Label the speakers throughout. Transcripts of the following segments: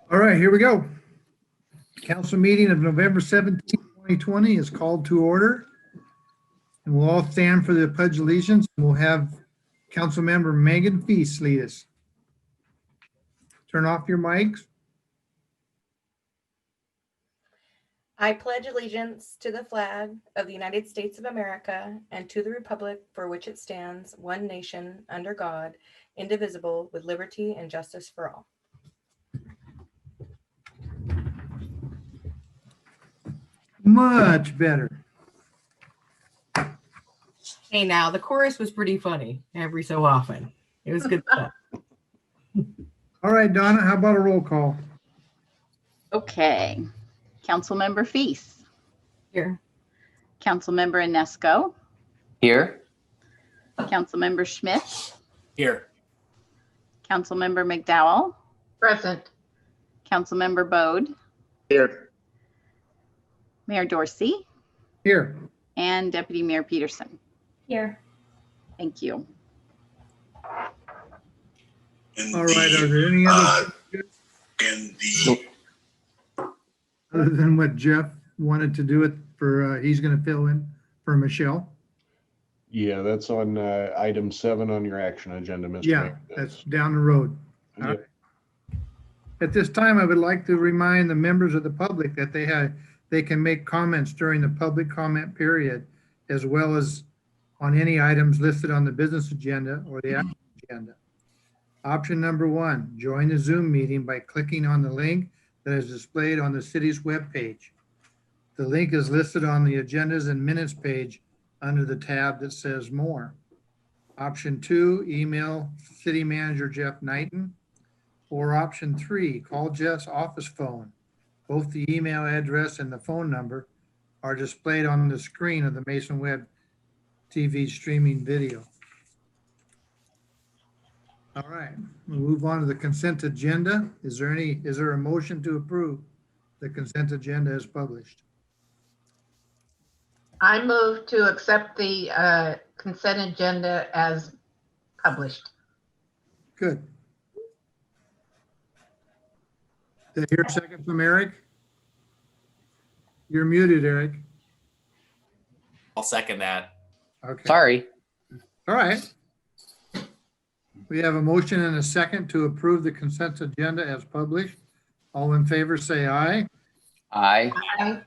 Speaker 1: All right, here we go. Council meeting of November 17, 2020 is called to order. And we'll all stand for the pledge of allegiance. We'll have Councilmember Megan Feast lead us. Turn off your mics.
Speaker 2: I pledge allegiance to the flag of the United States of America and to the republic for which it stands, one nation, under God, indivisible, with liberty and justice for all.
Speaker 1: Much better.
Speaker 3: Hey, now the chorus was pretty funny every so often. It was good stuff.
Speaker 1: All right, Donna, how about a roll call?
Speaker 4: Okay. Councilmember Feast.
Speaker 3: Here.
Speaker 4: Councilmember Inesco.
Speaker 5: Here.
Speaker 4: Councilmember Schmidt.
Speaker 5: Here.
Speaker 4: Councilmember McDowell.
Speaker 6: Present.
Speaker 4: Councilmember Bode.
Speaker 5: Here.
Speaker 4: Mayor Dorsey.
Speaker 1: Here.
Speaker 4: And Deputy Mayor Peterson.
Speaker 2: Here.
Speaker 4: Thank you.
Speaker 1: All right, are there any other other than what Jeff wanted to do it for, he's going to fill in for Michelle?
Speaker 7: Yeah, that's on item 7 on your action agenda, Mr.
Speaker 1: Yeah,
Speaker 7: Mayor.
Speaker 1: that's down the road. All
Speaker 7: Yep.
Speaker 1: right. At this time, I would like to remind the members of the public that they can make comments during the public comment period, as well as on any items listed on the business agenda or the action agenda. Option number 1, join the Zoom meeting by clicking on the link that is displayed on the city's webpage. The link is listed on the agendas and minutes page under the tab that says more. Option 2, email City Manager Jeff Knighton. Or option 3, call Jeff's office phone. Both the email address and the phone number are displayed on the screen of the Mason Web TV streaming video. All right, we'll move on to the consent agenda. Is there a motion to approve the consent agenda as published?
Speaker 6: I move to accept the consent agenda as published.
Speaker 1: Good. Did I hear a second from Eric? You're muted, Eric.
Speaker 5: I'll second that.
Speaker 1: Okay.
Speaker 5: Sorry.
Speaker 1: All right. We have a motion and a second to approve the consent agenda as published. All in favor, say aye.
Speaker 5: Aye.
Speaker 6: Aye.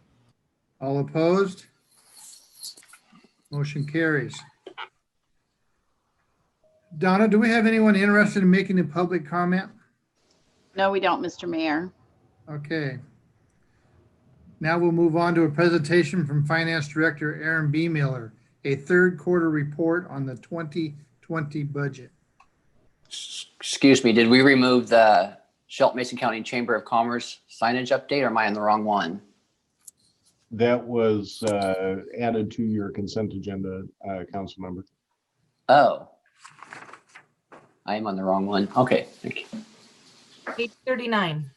Speaker 1: All opposed? Motion carries. Donna, do we have anyone interested in making a public comment?
Speaker 4: No, we don't, Mr. Mayor.
Speaker 1: Okay. Now we'll move on to a presentation from Finance Director Aaron B. Miller, a third quarter report on the 2020 budget.
Speaker 5: Excuse me, did we remove the Shelton Mason County Chamber of Commerce signage update, or am I on the wrong one?
Speaker 7: That was added to your consent agenda, council member.
Speaker 5: Oh. I am on the wrong one. Okay, thank you.
Speaker 3: Page 39.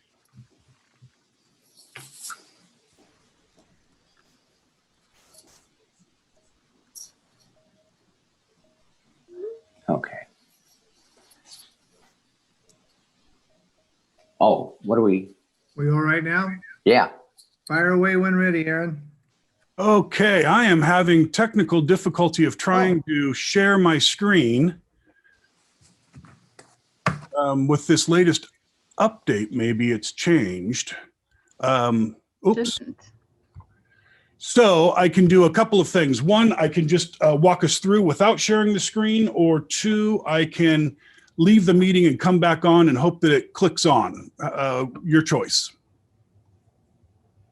Speaker 5: Okay. Oh, what are we?
Speaker 1: We all right now?
Speaker 5: Yeah.
Speaker 1: Fire away when ready, Aaron.
Speaker 8: Okay, I am having technical difficulty of trying to share my screen with this latest update. Maybe it's changed. Oops.
Speaker 4: Doesn't.
Speaker 8: So I can do a couple of things. One, I can just walk us through without sharing the screen, or 2, I can leave the meeting and come back on and hope that it clicks on. Your choice.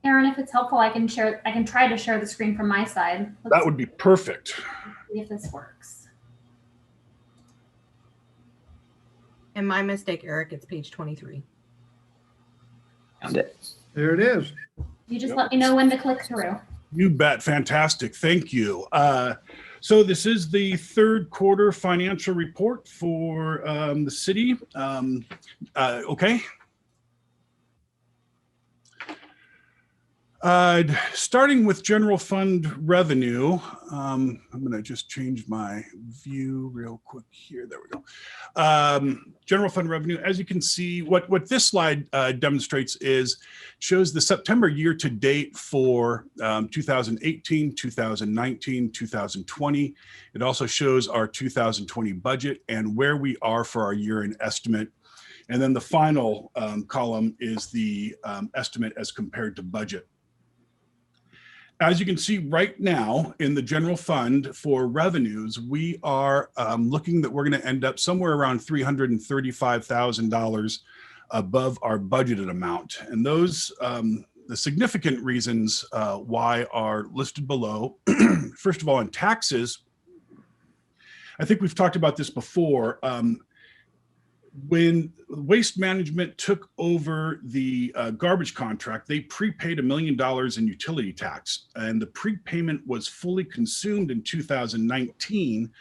Speaker 9: Aaron, if it's helpful, I can try to share the screen from my side.
Speaker 8: That would be perfect.
Speaker 9: See if this works.
Speaker 3: And my mistake, Eric, it's page 23.
Speaker 5: Found it.
Speaker 1: There it is.
Speaker 9: You just let me know when to click through.
Speaker 8: You bet. Fantastic. Thank you. So this is the third quarter financial report for the city. Okay. Starting with general fund revenue, I'm going to just change my view real quick here. There we go. General fund revenue, as you can see, what this slide demonstrates shows the September year to date for 2018, 2019, 2020. It also shows our 2020 budget and where we are for our year-end estimate. And then the final column is the estimate as compared to budget. As you can see right now in the general fund for revenues, we are looking that we're going to end up somewhere around $335,000 above our budgeted amount. And those, the significant reasons why are listed below. First of all, in taxes, I think we've talked about this before. When Waste Management took over the garbage contract, they prepaid $1 million in utility tax, and the prepayment was fully consumed in 2019,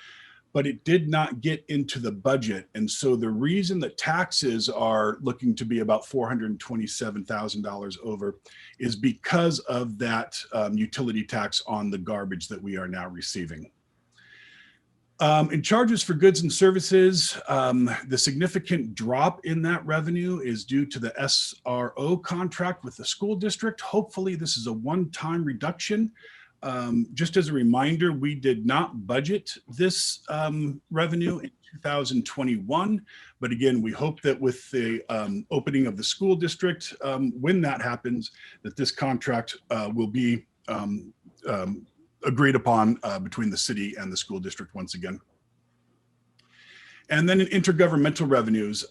Speaker 8: but it did not get into the budget. And so the reason that taxes are looking to be about $427,000 over is because of that utility tax on the garbage that we are now receiving. In charges for goods and services, the significant drop in that revenue is due to the SRO contract with the school district. Hopefully this is a one-time reduction. Just as a reminder, we did not budget this revenue in 2021, but again, we hope that with the opening of the school district, when that happens, that this contract will be agreed upon between the city and the school district once again. And then in intergovernmental revenues,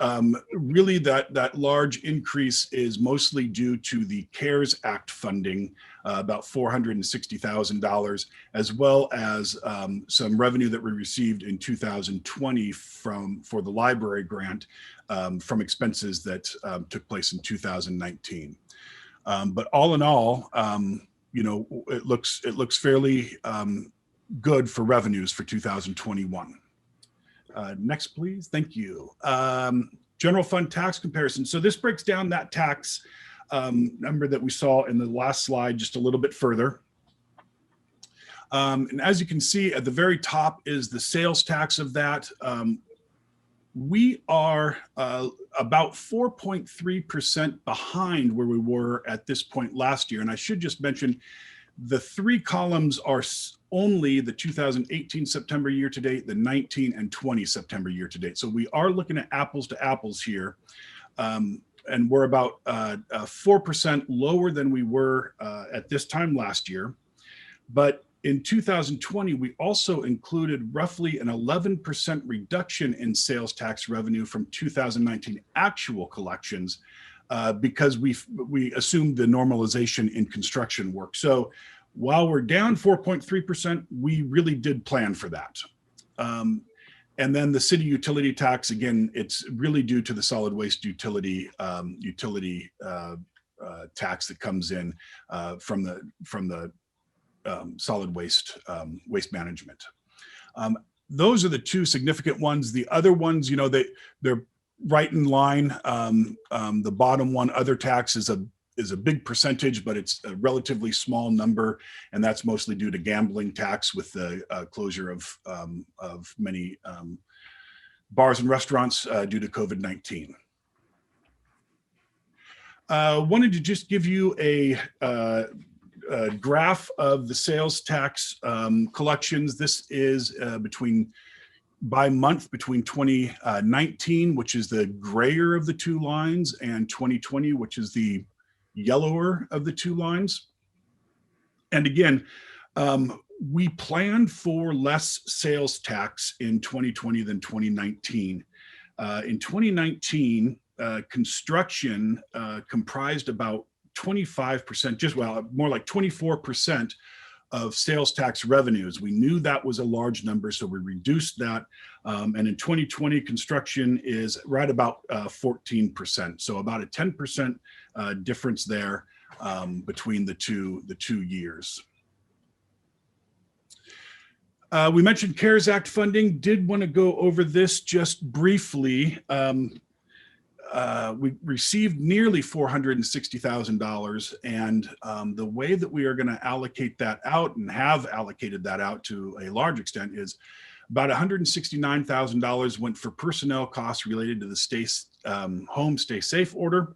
Speaker 8: really that large increase is mostly due to the CARES Act funding, about $460,000, as well as some revenue that we received in 2020 for the library grant from expenses that took place in 2019. But all in all, you know, it looks fairly good for revenues for 2021. Next, please. Thank you. General fund tax comparison. So this breaks down that tax number that we saw in the last slide just a little bit further. And as you can see at the very top is the sales tax of that. We are about 4.3% behind where we were at this point last year. And I should just mention the three columns are only the 2018 September year to date, the 19 and 20 September year to date. So we are looking at apples to apples here. And we're about 4% lower than we were at this time last year. But in 2020, we also included roughly an 11% reduction in sales tax revenue from 2019 actual collections because we assumed the normalization in construction work. So while we're down 4.3%, we really did plan for that. And then the city utility tax, again, it's really due to the solid waste utility tax that comes in from the solid waste management. Those are the two significant ones. The other ones, you know, they're right in line. The bottom one, other tax, is a big percentage, but it's a relatively small number, and that's mostly due to gambling tax with the closure of many bars and restaurants due to COVID-19. Wanted to just give you a graph of the sales tax collections. This is by month between 2019, which is the grayer of the two lines, and 2020, which is the yellower of the two lines. And again, we planned for less sales tax in 2020 than 2019. In 2019, construction comprised about 25%, more like 24% of sales tax revenues. We knew that was a large number, so we reduced that. And in 2020, construction is right about 14%. So about a 10% difference there between the two years. We mentioned CARES Act funding. Did want to go over this just briefly. we received nearly $460,000, and the way that we are going to allocate that out and have allocated that out to a large extent is about $169,000 went for personnel costs related to the home stay safe order.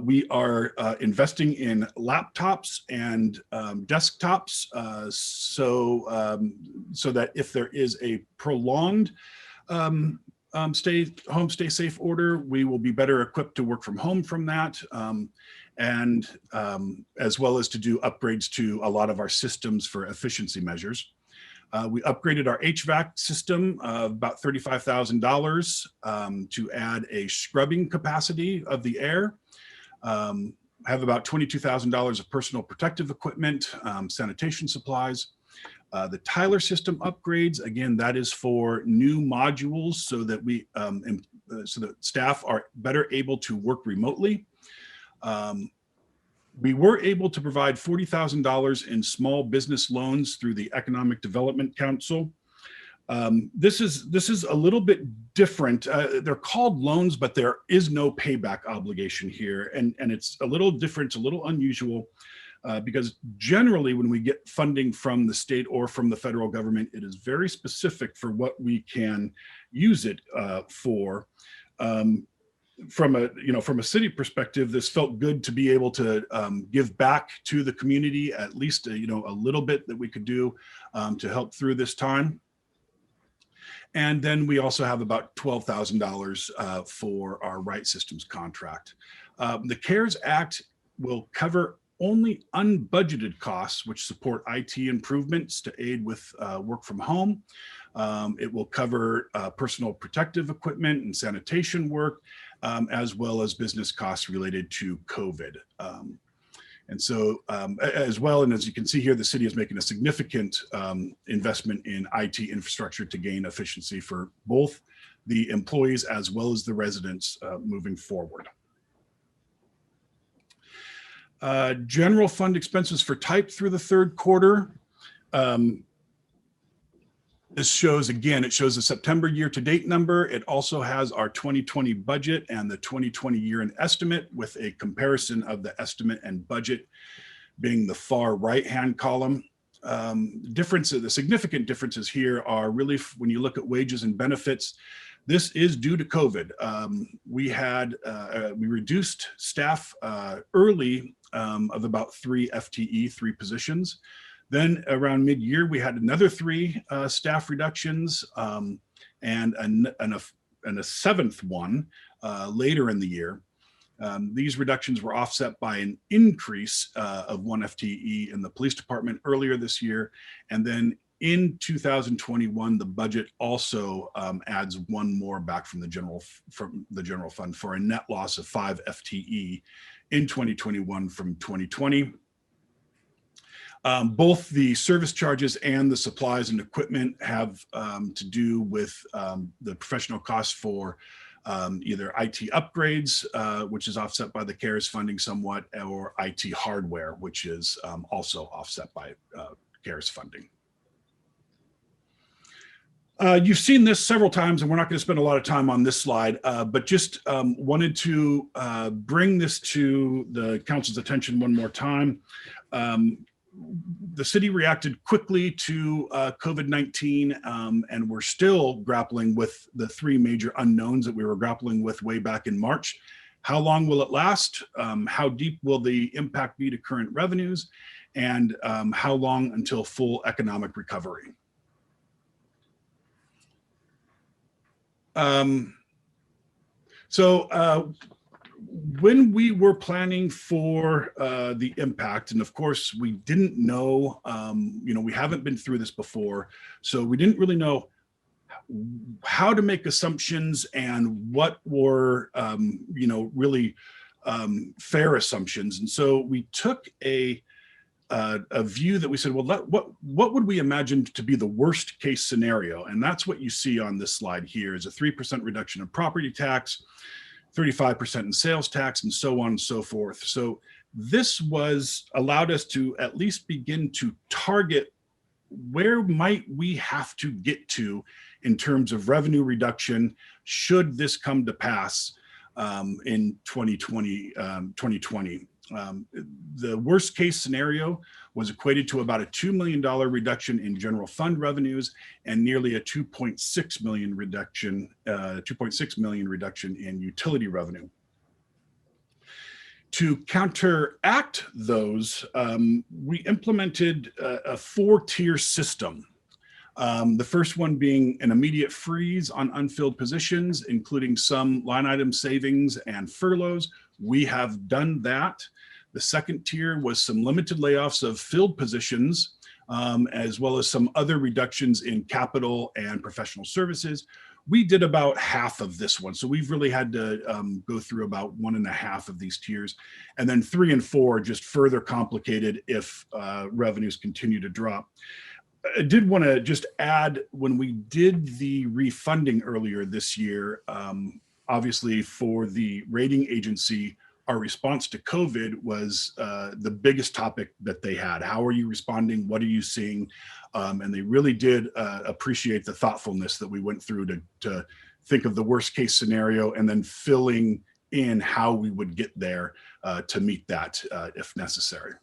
Speaker 8: We are investing in laptops and desktops so that if there is a prolonged home stay safe order, we will be better equipped to work from home from that, and as well as to do upgrades to a lot of our systems for efficiency measures. We upgraded our HVAC system about $35,000 to add a scrubbing capacity of the air. Have about $22,000 of personal protective equipment, sanitation supplies. The Tyler system upgrades, again, that is for new modules so that so that staff are better able to work remotely. We were able to provide $40,000 in small business loans through the Economic Development Council. This is a little bit different. They're called loans, but there is no payback obligation here. And it's a little different, it's a little unusual because generally when we get funding from the state or from the federal government, it is very specific for what we can use it for. From a city perspective, this felt good to be able to give back to the community, at least a little bit that we could do to help through this time. And then we also have about $12,000 for our Right Systems contract. The CARES Act will cover only unbudgeted costs which support IT improvements to aid with work from home. It will cover personal protective equipment and sanitation work, as well as business costs related to COVID. And so as well, and as you can see here, the city is making a significant investment in IT infrastructure to gain efficiency for both the employees as well as the residents moving forward. General fund expenses for type through the third quarter. This shows, again, it shows the September year-to-date number. It also has our 2020 budget and the 2020 year-end estimate with a comparison of the estimate and budget being the far right-hand column. The significant differences here are really when you look at wages and benefits. This is due to COVID. We reduced staff early of about 3 FTE, 3 positions. Then around mid-year, we had another 3 staff reductions and a 7th one later in the year. These reductions were offset by an increase of 1 FTE in the police department earlier this year. And then in 2021, the budget also adds 1 more back from the general fund for a net loss of 5 FTE in 2021 from 2020. Both the service charges and the supplies and equipment have to do with the professional costs for either IT upgrades, which is offset by the CARES funding somewhat, or IT hardware, which is also offset by CARES funding. You've seen this several times, and we're not going to spend a lot of time on this slide, but just wanted to bring this to the council's attention one more time. The city reacted quickly to COVID-19, and we're still grappling with the 3 major unknowns that we were grappling with way back in March. How long will it last? How deep will the impact be to current revenues? And how long until full economic recovery? When we were planning for the impact, and of course we didn't know, we haven't been through this before, so we didn't really know how to make assumptions and what were, really fair assumptions. And so we took a view that we said, well, what would we imagine to be the worst case scenario? And that's what you see on this slide here is a 3% reduction in property tax, 35% in sales tax, and so on and so forth. So this allowed us to at least begin to target where might we have to get to in terms of revenue reduction should this come to pass in 2020. The worst case scenario was equated to about a $2 million reduction in general fund revenues and nearly a 2.6 million reduction in utility revenue. To counteract those, we implemented a 4-tier system. The first one being an immediate freeze on unfilled positions, including some line item savings and furloughs. We have done that. The second tier was some limited layoffs of filled positions, as well as some other reductions in capital and professional services. We did about half of this one. So we've really had to go through about 1.5 of these tiers. And then 3 and 4 just further complicated if revenues continue to drop. I did want to just add, when we did the refunding earlier this year, obviously for the rating agency, our response to COVID was the biggest topic that they had. How are you responding? What are you seeing? And they really did appreciate the thoughtfulness that we went through to think of the worst case scenario and then filling in how we would get there to meet that if necessary.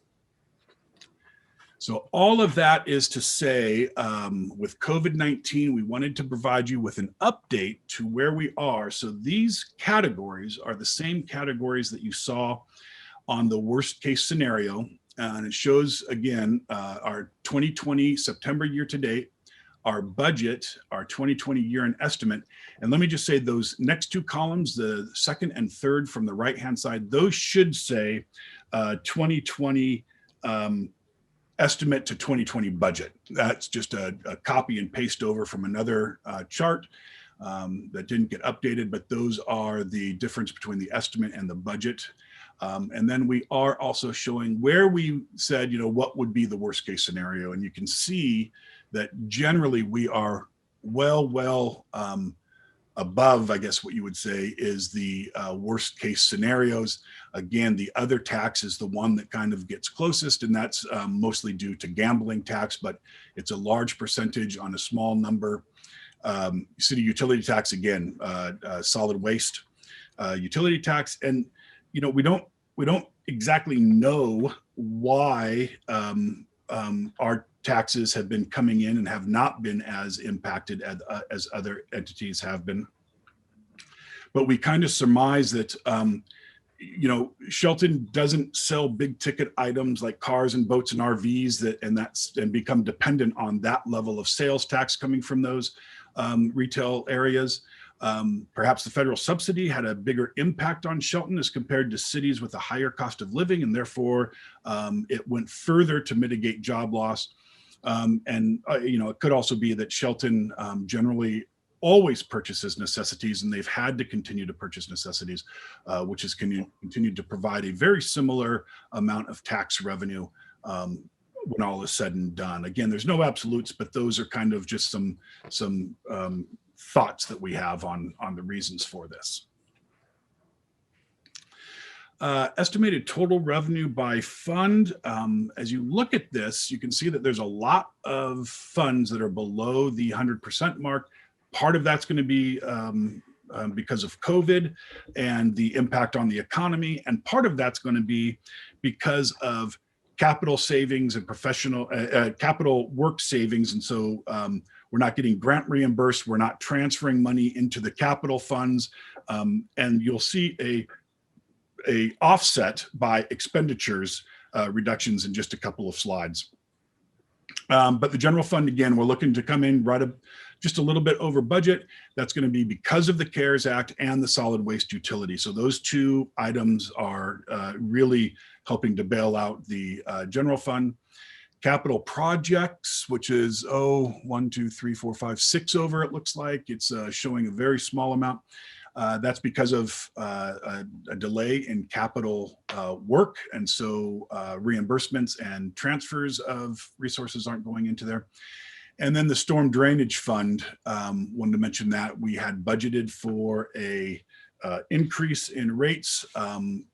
Speaker 8: So all of that is to say, with COVID-19, we wanted to provide you with an update to where we are. So these categories are the same categories that you saw on the worst case scenario. And it shows, again, our 2020 September year to date, our budget, our 2020 year-end estimate. And let me just say those next 2 columns, the second and third from the right-hand side, those should say 2020 estimate to 2020 budget. That's just a copy and paste over from another chart that didn't get updated, but those are the difference between the estimate and the budget. And then we are also showing where we said, what would be the worst case scenario. And you can see that generally we are well above, I guess what you would say is the worst case scenarios. Again, the other tax is the one that kind of gets closest, and that's mostly due to gambling tax, but it's a large percentage on a small number. City utility tax, again, solid waste utility tax. And, we don't exactly know why our taxes have been coming in and have not been as impacted as other entities have been. But we kind of surmise that, Shelton doesn't sell big ticket items like cars and boats and RVs and become dependent on that level of sales tax coming from those retail areas. Perhaps the federal subsidy had a bigger impact on Shelton as compared to cities with a higher cost of living, and therefore it went further to mitigate job loss. It could also be that Shelton generally always purchases necessities, and they've had to continue to purchase necessities, which has continued to provide a very similar amount of tax revenue when all is said and done. Again, there's no absolutes, but those are kind of just some thoughts that we have on the reasons for this. Estimated total revenue by fund. As you look at this, you can see that there's a lot of funds that are below the 100% mark. Part of that's going to be because of COVID and the impact on the economy. And part of that's going to be because of capital savings and professional capital work savings. And so we're not getting grant reimbursed. We're not transferring money into the capital funds. And you'll see a offset by expenditures reductions in just a couple of slides. But the general fund, again, we're looking to come in right up just a little bit over budget. That's going to be because of the CARES Act and the solid waste utility. So those 2 items are really helping to bail out the general fund. Capital projects, which is 1, 2, 3, 4, 5, 6 over, it looks like. It's showing a very small amount. That's because of a delay in capital work. And so reimbursements and transfers of resources aren't going into there. And then the storm drainage fund, wanted to mention that we had budgeted for a increase in rates.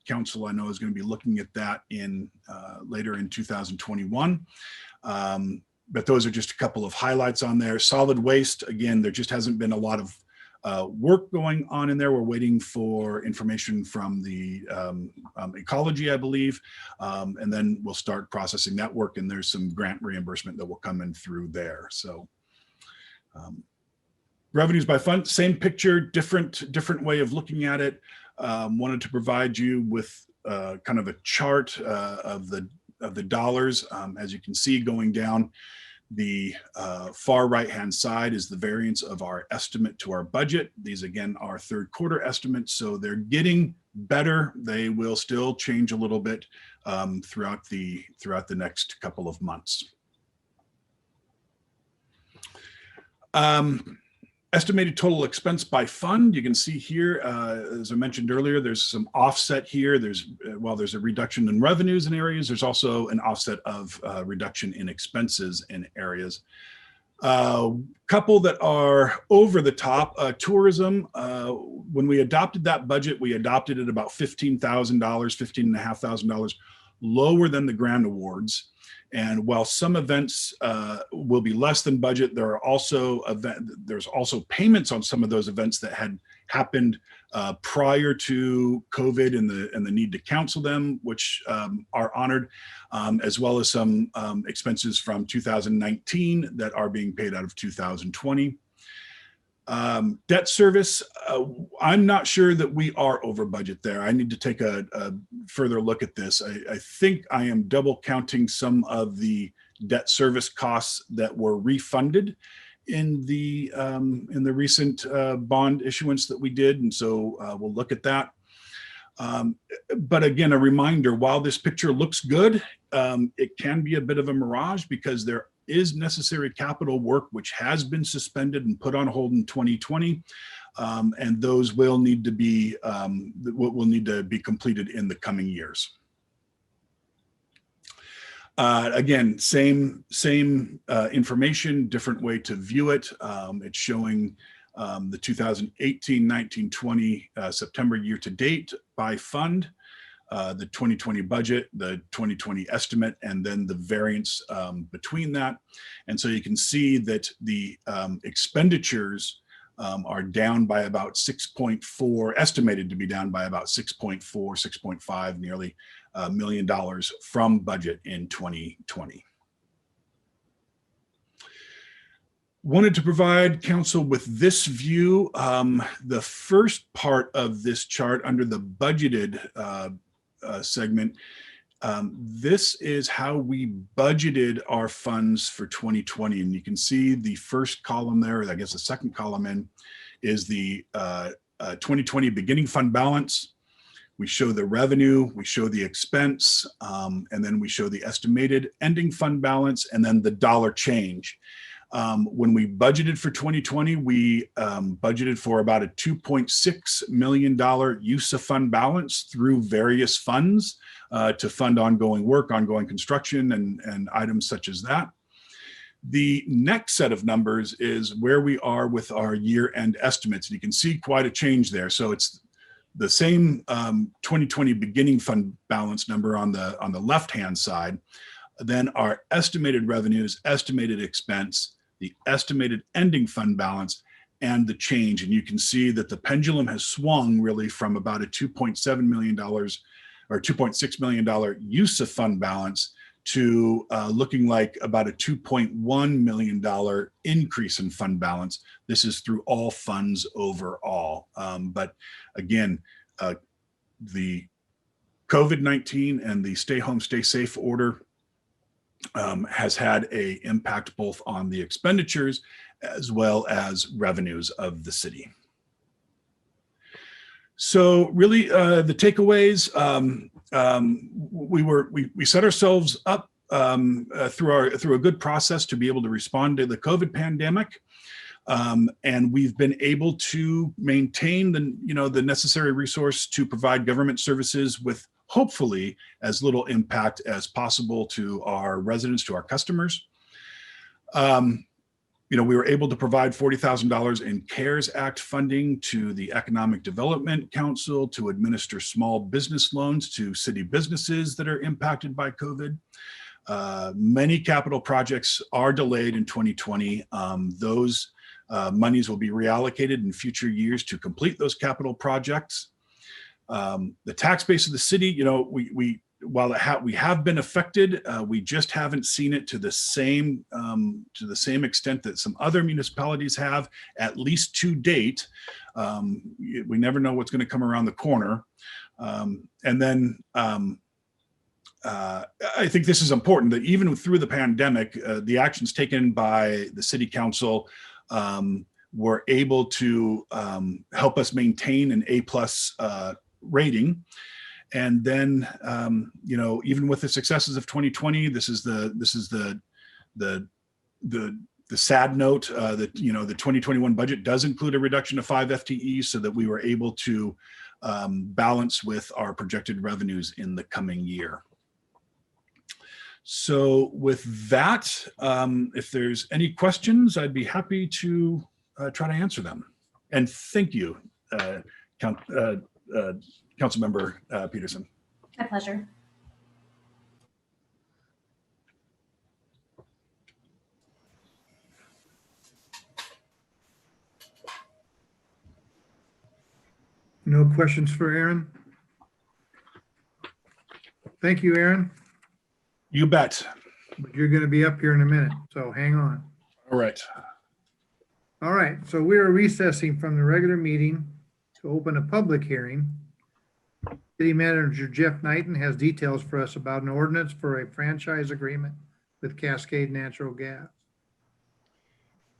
Speaker 8: Council, I know, is going to be looking at that in later in 2021. but those are just a couple of highlights on there. Solid waste, again, there just hasn't been a lot of work going on in there. We're waiting for information from the ecology, I believe, and then we'll start processing that work. And there's some grant reimbursement that will come in through there. So revenues by fund, same picture, different way of looking at it. Wanted to provide you with kind of a chart of the dollars. As you can see, going down the far right-hand side is the variance of our estimate to our budget. These, again, are third quarter estimates, so they're getting better. They will still change a little bit throughout the next couple of months. Estimated total expense by fund. You can see here, as I mentioned earlier, there's some offset here. While there's a reduction in revenues in areas, there's also an offset of reduction in expenses in areas. Couple that are over the top, tourism. When we adopted that budget, we adopted it about $15,000, $15,500 lower than the grant awards. And while some events will be less than budget, there's also payments on some of those events that had happened prior to COVID and the need to cancel them, which are honored, as well as some expenses from 2019 that are being paid out of 2020. Debt service, I'm not sure that we are over budget there. I need to take a further look at this. I think I am double counting some of the debt service costs that were refunded in the recent bond issuance that we did, and so we'll look at that. But again, a reminder, while this picture looks good, it can be a bit of a mirage because there is necessary capital work which has been suspended and put on hold in 2020, and those will need to be completed in the coming years. Again, same information, different way to view it. It's showing the 2018, 19, 20 September year to date by fund, the 2020 budget, the 2020 estimate, and then the variance between that. And so you can see that the expenditures are down by about 6.4, estimated to be down by about 6.4, 6.5, nearly $1 million from budget in 2020. Wanted to provide council with this view. The first part of this chart under the budgeted segment, this is how we budgeted our funds for 2020. And you can see the first column there, I guess the second column in, is the 2020 beginning fund balance. We show the revenue, we show the expense, and then we show the estimated ending fund balance, and then the dollar change. When we budgeted for 2020, we budgeted for about a $2.6 million use of fund balance through various funds to fund ongoing work, ongoing construction, and items such as that. The next set of numbers is where we are with our year-end estimates. And you can see quite a change there. So it's the same 2020 beginning fund balance number on the left-hand side. Then our estimated revenues, estimated expense, the estimated ending fund balance, and the change. And you can see that the pendulum has swung really from about a $2.7 million or $2.6 million use of fund balance to looking like about a $2.1 million increase in fund balance. This is through all funds overall. But again, the COVID-19 and the stay home, stay safe order has had an impact both on the expenditures as well as revenues of the city. So really the takeaways, we set ourselves up through a good process to be able to respond to the COVID pandemic. And we've been able to maintain the necessary resource to provide government services with hopefully as little impact as possible to our residents, to our customers. We were able to provide $40,000 in CARES Act funding to the Economic Development Council to administer small business loans to city businesses that are impacted by COVID. Many capital projects are delayed in 2020. Those monies will be reallocated in future years to complete those capital projects. The tax base of the city, while we have been affected, we just haven't seen it to the same extent that some other municipalities have, at least to date. We never know what's going to come around the corner. And then I think this is important, that even through the pandemic, the actions taken by the city council were able to help us maintain an A+ rating. And then, even with the successes of 2020, this is the sad note that, the 2021 budget does include a reduction of 5 FTEs so that we were able to balance with our projected revenues in the coming year. So with that, if there's any questions, I'd be happy to try to answer them. And thank you, Councilmember Peterson.
Speaker 9: My pleasure.
Speaker 1: No questions for Aaron? Thank you, Aaron.
Speaker 8: You bet.
Speaker 1: But you're going to be up here in a minute, so hang on.
Speaker 8: All right.
Speaker 1: All right, so we are recessing from the regular meeting to open a public hearing. City Manager Jeff Knighton has details for us about an ordinance for a franchise agreement with Cascade Natural Gas.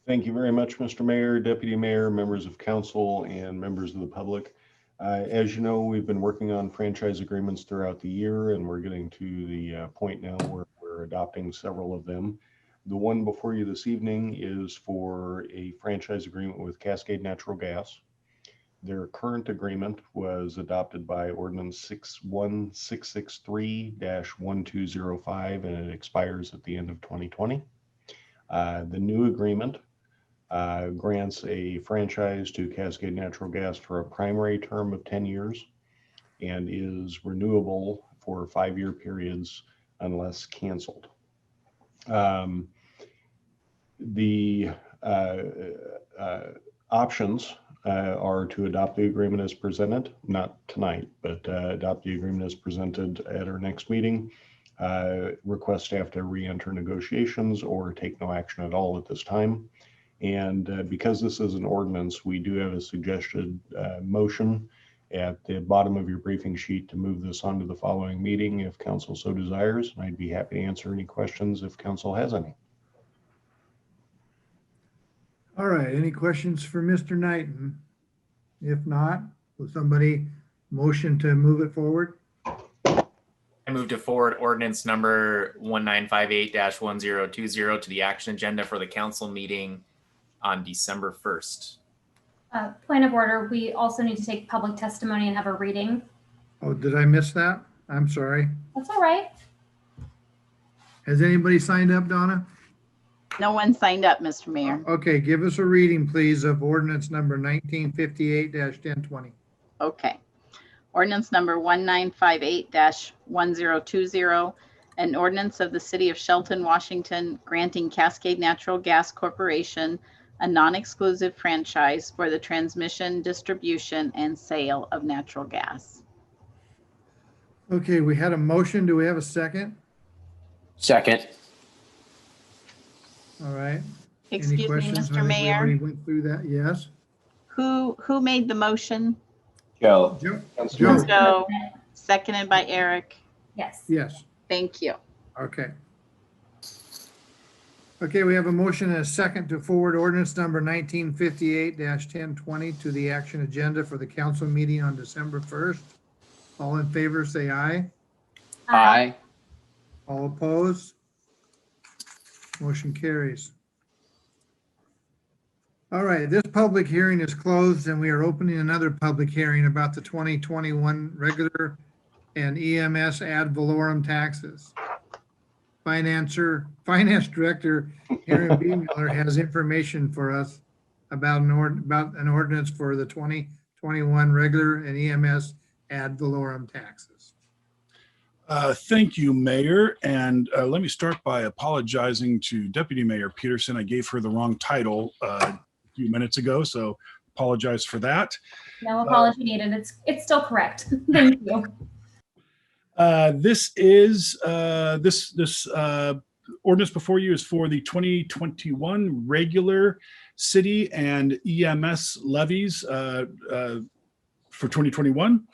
Speaker 7: Thank you very much, Mr. Mayor, Deputy Mayor, members of council, and members of the public. As you know, we've been working on franchise agreements throughout the year, and we're getting to the point now where we're adopting several of them. The one before you this evening is for a franchise agreement with Cascade Natural Gas. Their current agreement was adopted by Ordinance 1663-1205, and it expires at the end of 2020. The new agreement grants a franchise to Cascade Natural Gas for a primary term of 10 years and is renewable for 5-year periods unless canceled. The options are to adopt the agreement as presented, not tonight, but adopt the agreement as presented at our next meeting, request staff to re-enter negotiations, or take no action at all at this time. And because this is an ordinance, we do have a suggested motion at the bottom of your briefing sheet to move this on to the following meeting if council so desires. And I'd be happy to answer any questions if council has any.
Speaker 1: All right, any questions for Mr. Knighton? If not, will somebody motion to move it forward?
Speaker 10: I move to forward ordinance number 1958-1020 to the action agenda for the council meeting on December 1st.
Speaker 9: Point of order, we also need to take public testimony and have a reading.
Speaker 1: Oh, did I miss that? I'm sorry.
Speaker 9: That's all right.
Speaker 1: Has anybody signed up, Donna?
Speaker 4: No one signed up, Mr. Mayor.
Speaker 1: Okay, give us a reading, please, of ordinance number 1958-1020.
Speaker 4: Okay. Ordinance number 1958-1020, an ordinance of the City of Shelton, Washington, granting Cascade Natural Gas Corporation a non-exclusive franchise for the transmission, distribution, and sale of natural gas.
Speaker 1: Okay, we had a motion. Do we have a second?
Speaker 5: Second.
Speaker 1: All right. Any
Speaker 4: Excuse me,
Speaker 1: questions? I
Speaker 4: Mr.
Speaker 1: think we already
Speaker 4: Mayor,
Speaker 1: went through that. Yes.
Speaker 4: who made the motion?
Speaker 5: Joe.
Speaker 1: Joe?
Speaker 7: Councilmember-
Speaker 4: Joe, seconded by Eric.
Speaker 9: Yes.
Speaker 1: Yes.
Speaker 4: Thank you.
Speaker 1: Okay. Okay, we have a motion and a second to forward ordinance number 1958-1020 to the action agenda for the council meeting on December 1st. All in favor, say aye.
Speaker 5: Aye.
Speaker 1: All opposed? Motion carries. All right, this public hearing is closed and we are opening another public hearing about the 2021 regular and EMS ad valorem taxes. Finance Director Aaron B. Miller has information for us about an ordinance for the 2021 regular and EMS ad valorem taxes.
Speaker 8: Thank you, Mayor. And let me start by apologizing to Deputy Mayor Peterson. I gave her the wrong title a few minutes ago, so apologize for that.
Speaker 9: No apology needed. It's still correct. Thank you.
Speaker 8: This is this ordinance before you is for the 2021 regular city and EMS levies for 2021.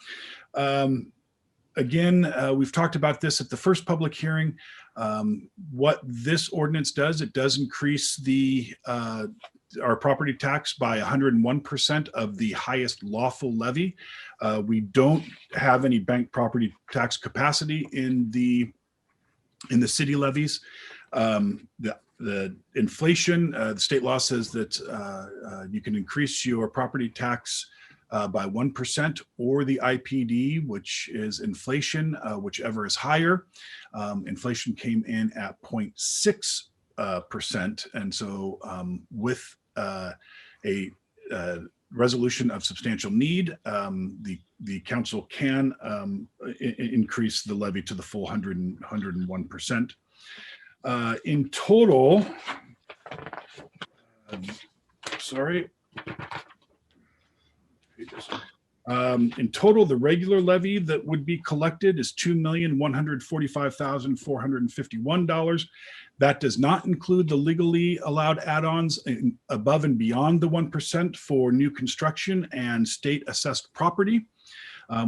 Speaker 8: Again, we've talked about this at the first public hearing. What this ordinance does, it does increase our property tax by 101% of the highest lawful levy. We don't have any bank property tax capacity in the city levies. The inflation, the state law says that you can increase your property tax by 1%, or the IPD, which is inflation, whichever is higher. Inflation came in at 0.6%. And so with a resolution of substantial need, the council can increase the levy to the full 101%. In total, in total, the regular levy that would be collected is $2,145,451. That does not include the legally allowed add-ons above and beyond the 1% for new construction and state assessed property.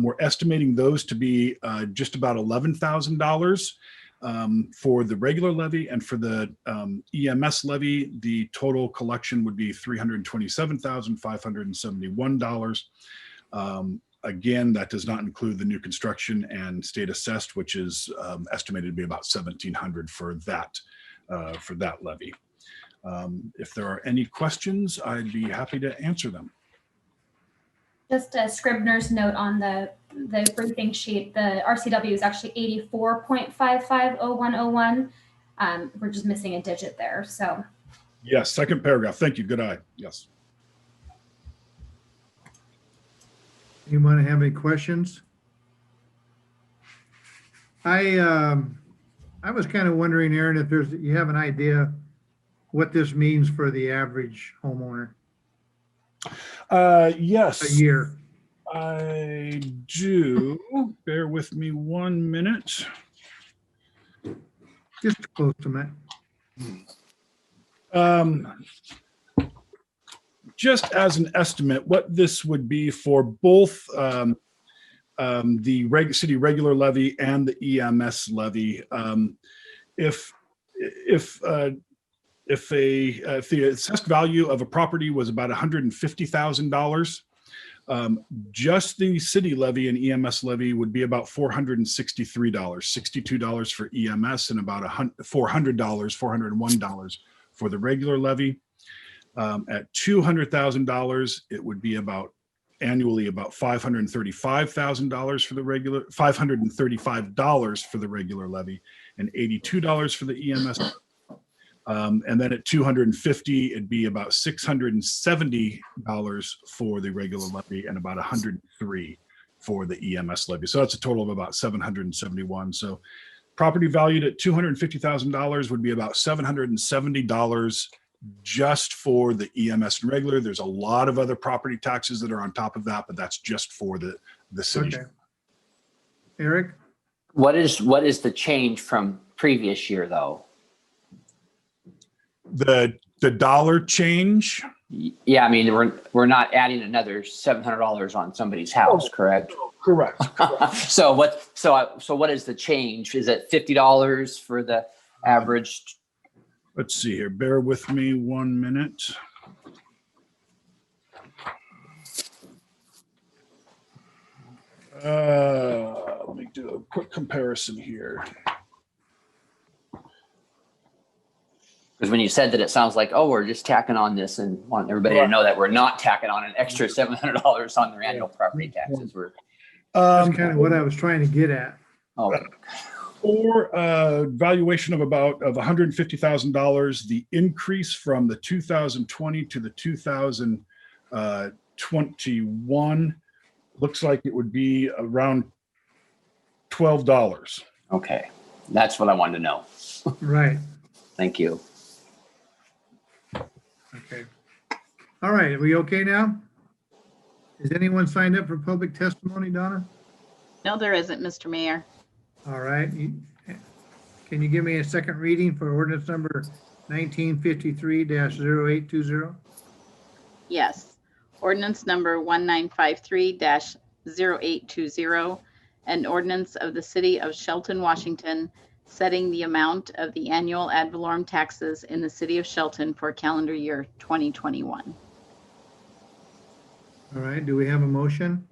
Speaker 8: We're estimating those to be just about $11,000 for the regular levy, and for the EMS levy, the total collection would be $327,571. Again, that does not include the new construction and state assessed, which is estimated to be about $1,700 for that levy. If there are any questions, I'd be happy to answer them.
Speaker 9: Just a Scribner's note on the briefing sheet. The RCW is actually 84.550101. We're just missing a digit there. So
Speaker 8: yes, second paragraph. Thank you. Good eye. Yes.
Speaker 1: Anyone have any questions? I was kind of wondering, Aaron, if you have an idea what this means for the average homeowner
Speaker 8: Yes.
Speaker 1: a year.
Speaker 8: I do. Bear with me 1 minute.
Speaker 1: Just close to that.
Speaker 8: Just as an estimate, what this would be for both the city regular levy and the EMS levy. If the assessed value of a property was about $150,000, just the city levy and EMS levy would be about $463, $62 for EMS and about $401 for the regular levy. At $200,000, it would be annually about $535,000 for the regular, $535 for the regular levy, and $82 for the EMS. And then at 250, it'd be about $670 for the regular levy and about $103 for the EMS levy. So that's a total of about $771. So property valued at $250,000 would be about $770 just for the EMS and regular. There's a lot of other property taxes that are on top of that, but that's just for the city.
Speaker 1: Okay. Eric?
Speaker 5: What is the change from previous year though?
Speaker 8: The dollar change.
Speaker 5: Yeah, I mean, we're not adding another $700 on somebody's house, correct?
Speaker 8: Correct.
Speaker 5: So what is the change? Is it $50 for the average?
Speaker 8: Let's see here. Bear with me 1 minute. Let me do a quick comparison here.
Speaker 5: Because when you said that, it sounds like, oh, we're just tacking on this, and want everybody to know that we're not tacking on an extra $700 on their annual property taxes.
Speaker 1: That's kind of what I was trying to get at.
Speaker 5: Oh,
Speaker 8: For a valuation of $150,000, the increase from the 2020 to the 2021 looks like it would be around $12
Speaker 5: Okay, that's what I wanted to know.
Speaker 1: Right,
Speaker 5: Thank you.
Speaker 1: okay. All right, are we okay now? Is anyone signed up for public testimony, Donna?
Speaker 4: No, there isn't, Mr. Mayor.
Speaker 1: All right. Can you give me a second reading for ordinance number 1953-0820?
Speaker 4: Yes. Ordinance number 1953-0820, an ordinance of the city of Shelton, Washington, setting the amount of the annual ad valorem taxes in the city of Shelton for calendar year 2021.
Speaker 1: All right, do we have a motion?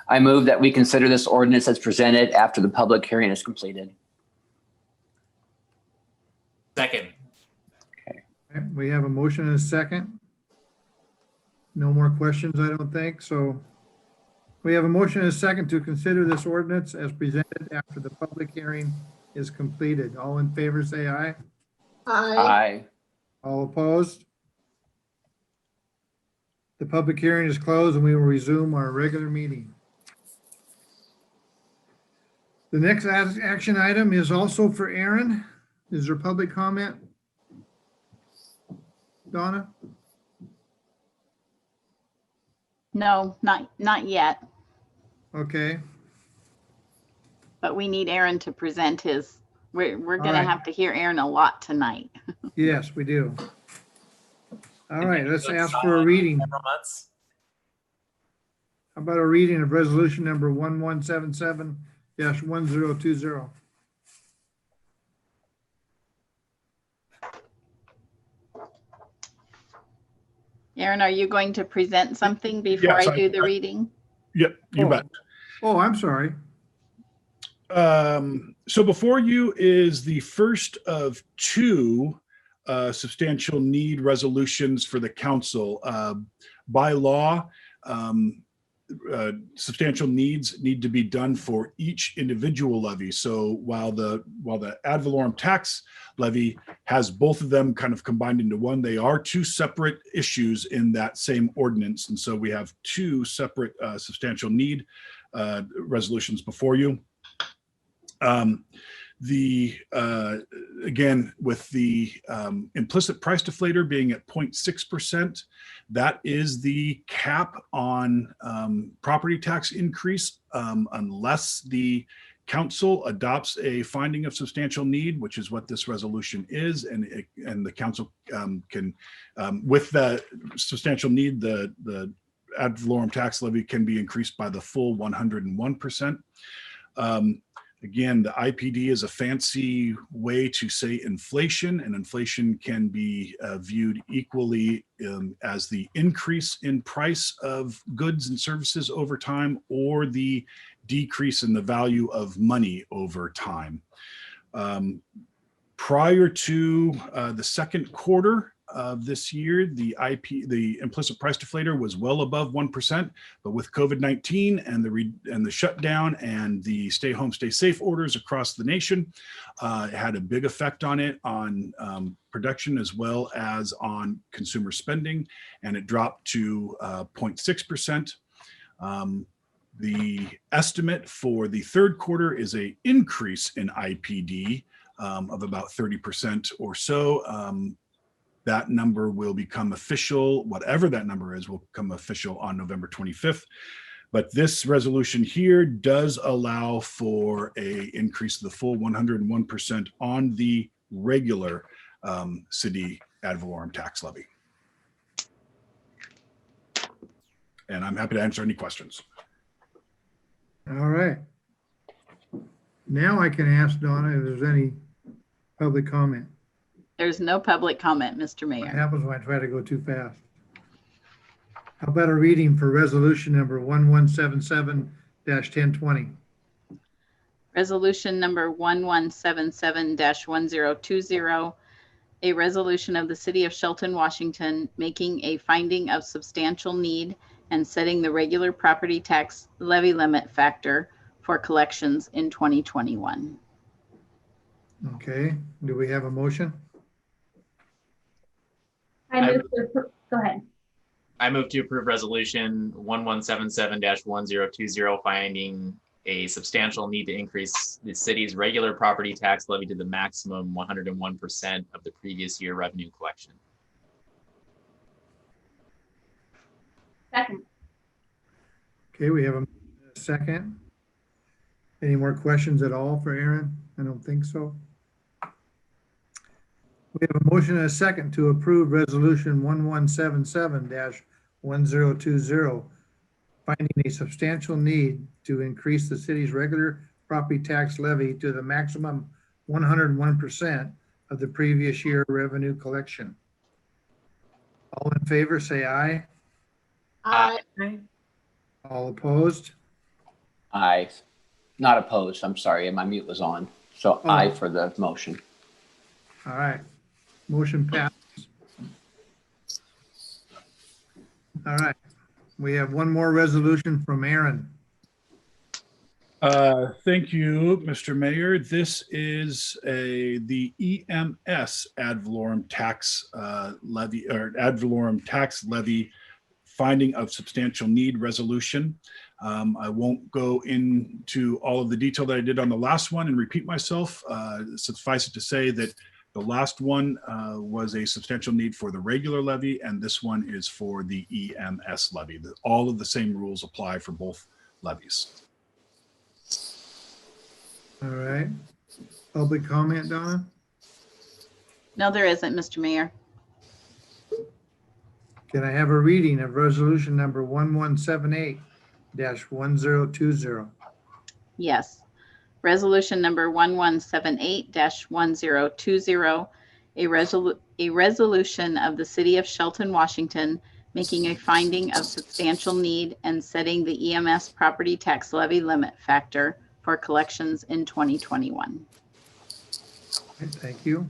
Speaker 5: I move that we consider this ordinance as presented after the public hearing is completed.
Speaker 10: Second.
Speaker 1: Okay, we have a motion and a second. No more questions, I don't think. So we have a motion and a second to consider this ordinance as presented after the public hearing is completed. All in favor, say aye.
Speaker 6: Aye.
Speaker 5: Aye.
Speaker 1: All opposed? The public hearing is closed and we will resume our regular meeting. The next action item is also for Aaron. Is there public comment? Donna?
Speaker 4: No, not yet,
Speaker 1: Okay,
Speaker 4: but we need Aaron to present his, we're going
Speaker 1: right.
Speaker 4: to have to hear Aaron a lot tonight.
Speaker 1: yes, we do. All right, let's ask for a reading.
Speaker 10: Several months.
Speaker 1: How about a reading of resolution number 1177-1020?
Speaker 4: Aaron, are you going to present something before
Speaker 8: Yes,
Speaker 4: I do the reading?
Speaker 8: Yep, you
Speaker 1: Oh.
Speaker 8: bet.
Speaker 1: Oh, I'm sorry.
Speaker 8: So before you is the first of two substantial need resolutions for the council. By law, substantial needs need to be done for each individual levy. So while the ad valorem tax levy has both of them kind of combined into one, they are two separate issues in that same ordinance. And so we have two separate substantial need resolutions before you. Again, with the implicit price deflator being at 0.6%, that is the cap on property tax increase unless the council adopts a finding of substantial need, which is what this resolution is, and the council can, with the substantial need, the ad valorem tax levy can be increased by the full 101%. Again, the IPD is a fancy way to say inflation, and inflation can be viewed equally as the increase in price of goods and services over time, or the decrease in the value of money over time. Prior to the second quarter of this year, the implicit price deflator was well above 1%, but with COVID-19 and the shutdown and the stay home, stay safe orders across the nation, it had a big effect on it, on production as well as on consumer spending, and it dropped to 0.6%. The estimate for the third quarter is an increase in IPD of about 30% or so. That number will become official, whatever that number is, will become official on November 25th. But this resolution here does allow for an increase of the full 101% on the regular city ad valorem tax levy. And I'm happy to answer any questions.
Speaker 1: All right. Now I can ask Donna if there's any public comment.
Speaker 4: There's no public comment, Mr.
Speaker 1: What
Speaker 4: Mayor.
Speaker 1: happens when I try to go too fast? How about a reading for resolution number 1177-1020?
Speaker 4: Resolution number 1177-1020, a resolution of the city of Shelton, Washington, making a finding of substantial need and setting the regular property tax levy limit factor for collections in 2021.
Speaker 1: Okay, do we have a motion?
Speaker 9: I move to, go ahead.
Speaker 10: I move to approve resolution 1177-1020, finding a substantial need to increase the city's regular property tax levy to the maximum 101% of the previous year revenue collection.
Speaker 9: Second.
Speaker 1: Okay, we have a second. Any more questions at all for Aaron? I don't think so. We have a motion and a second to approve resolution 1177-1020, finding a substantial need to increase the city's regular property tax levy to the maximum 101% of the previous year revenue collection. All in favor, say aye.
Speaker 6: Aye.
Speaker 1: All opposed?
Speaker 5: Aye. Not opposed. I'm sorry. My mute was on. So
Speaker 1: Oh.
Speaker 5: aye for the motion.
Speaker 1: All right. Motion passes. All right. We have one more resolution from Aaron.
Speaker 8: Thank you, Mr. Mayor. This is the EMS ad valorem tax levy, or ad valorem tax levy finding of substantial need resolution. I won't go into all of the detail that I did on the last one and repeat myself. Suffice it to say that the last one was a substantial need for the regular levy, and this one is for the EMS levy. All of the same rules apply for both levies.
Speaker 1: All right. Public comment, Donna?
Speaker 4: No, there isn't, Mr. Mayor.
Speaker 1: Can I have a reading of resolution number 1178-1020?
Speaker 4: Yes. Resolution number 1178-1020, a resolution of the City of Shelton, Washington, making a finding of substantial need and setting the EMS property tax levy limit factor for collections in 2021.
Speaker 1: Okay, thank you.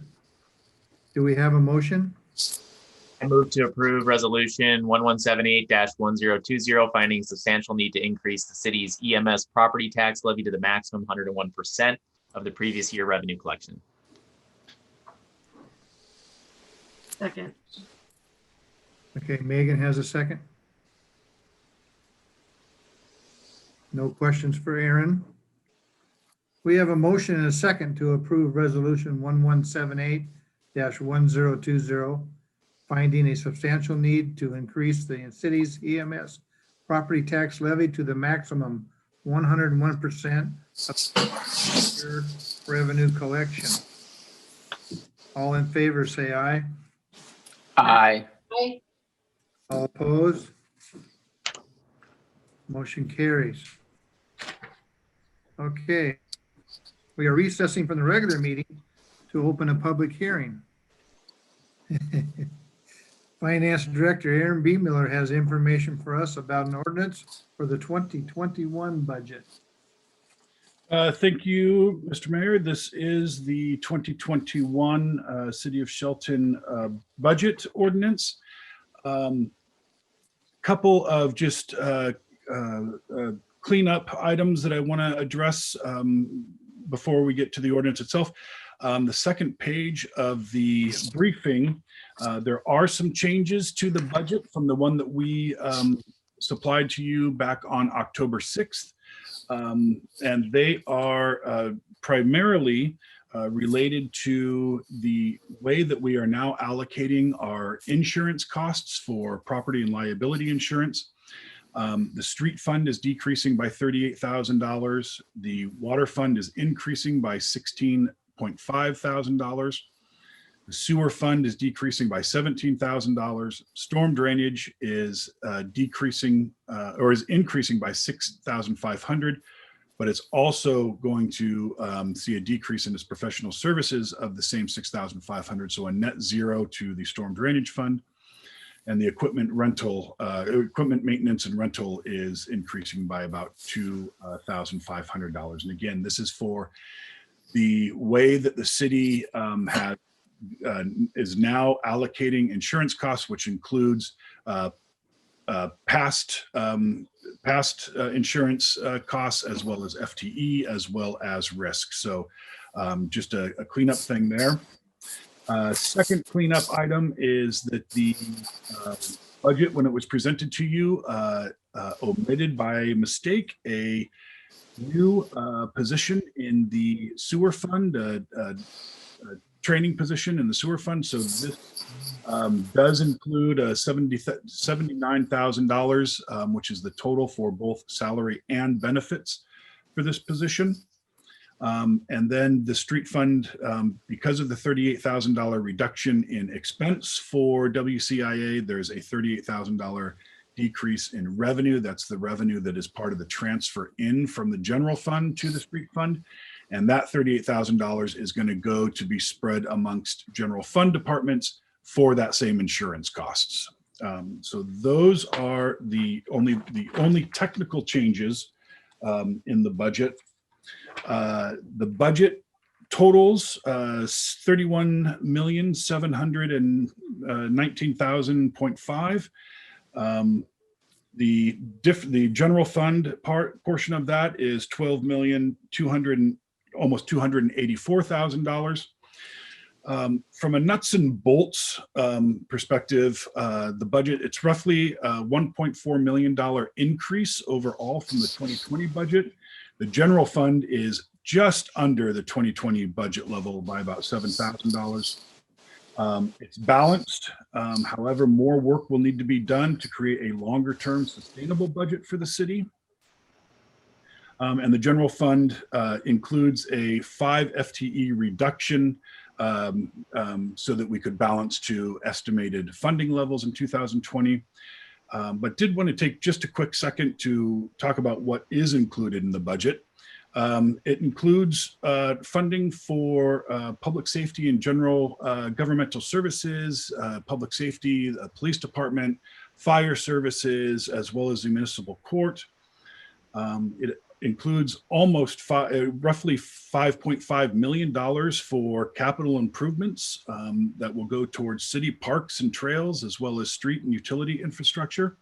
Speaker 1: Do we have a motion?
Speaker 10: I move to approve resolution 1178-1020, finding substantial need to increase the city's EMS property tax levy to the maximum 101% of the previous year revenue collection.
Speaker 3: Second.
Speaker 1: Okay, Megan has a second. No questions for Aaron. We have a motion and a second to approve resolution 1178-1020, finding a substantial need to increase the city's EMS property tax levy to the maximum 101% of your revenue collection. All in favor, say aye.
Speaker 5: Aye.
Speaker 6: Aye.
Speaker 1: All opposed? Motion carries. Okay. We are recessing from the regular meeting to open a public hearing. Finance Director Aaron B. Miller has information for us about an ordinance for the 2021 budget.
Speaker 8: Thank you, Mr. Mayor. This is the 2021 City of Shelton budget ordinance. Couple of just cleanup items that I want to address before we get to the ordinance itself. The second page of the briefing, there are some changes to the budget from the one that we supplied to you back on October 6th. And they are primarily related to the way that we are now allocating our insurance costs for property and liability insurance. The street fund is decreasing by $38,000. The water fund is increasing by $16,500. The sewer fund is decreasing by $17,000. Storm drainage is decreasing or is increasing by $6,500, but it's also going to see a decrease in its professional services of the same $6,500. So a net zero to the storm drainage fund. And the equipment rental, equipment maintenance and rental is increasing by about $2,500. And again, this is for the way that the city is now allocating insurance costs, which includes past insurance costs, as well as FTE, as well as risk. So just a cleanup thing there. Second cleanup item is that the budget, when it was presented to you, omitted by mistake a new position in the sewer fund, a training position in the sewer fund. So this does include $79,000, which is the total for both salary and benefits for this position. And then the street fund, because of the $38,000 reduction in expense for WCIA, there's a $38,000 decrease in revenue. That's the revenue that is part of the transfer in from the general fund to the street fund. And that $38,000 is going to go to be spread amongst general fund departments for that same insurance costs. So those are the only technical changes in the budget. The budget totals $31,719,000.5. The general fund portion of that is $12,200,000, almost $284,000. From a nuts and bolts perspective, the budget, it's roughly a $1.4 million increase overall from the 2020 budget. The general fund is just under the 2020 budget level by about $7,000. It's balanced. However, more work will need to be done to create a longer term sustainable budget for the city. And the general fund includes a 5 FTE reduction so that we could balance to estimated funding levels in 2020. But did want to take just a quick second to talk about what is included in the budget. It includes funding for public safety and general governmental services, public safety, police department, fire services, as well as the municipal court. It includes roughly $5.5 million for capital improvements that will go towards city parks and trails, as well as street and utility infrastructure.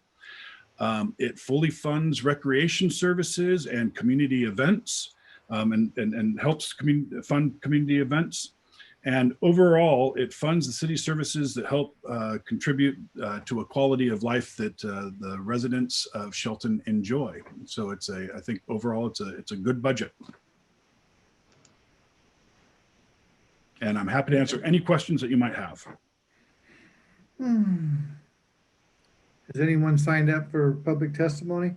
Speaker 8: It fully funds recreation services and community events, and helps fund community events. And overall, it funds the city services that help contribute to a quality of life that the residents of Shelton enjoy. So I think overall, it's a good budget. And I'm happy to answer any questions that you might have.
Speaker 1: Has anyone signed up for public testimony?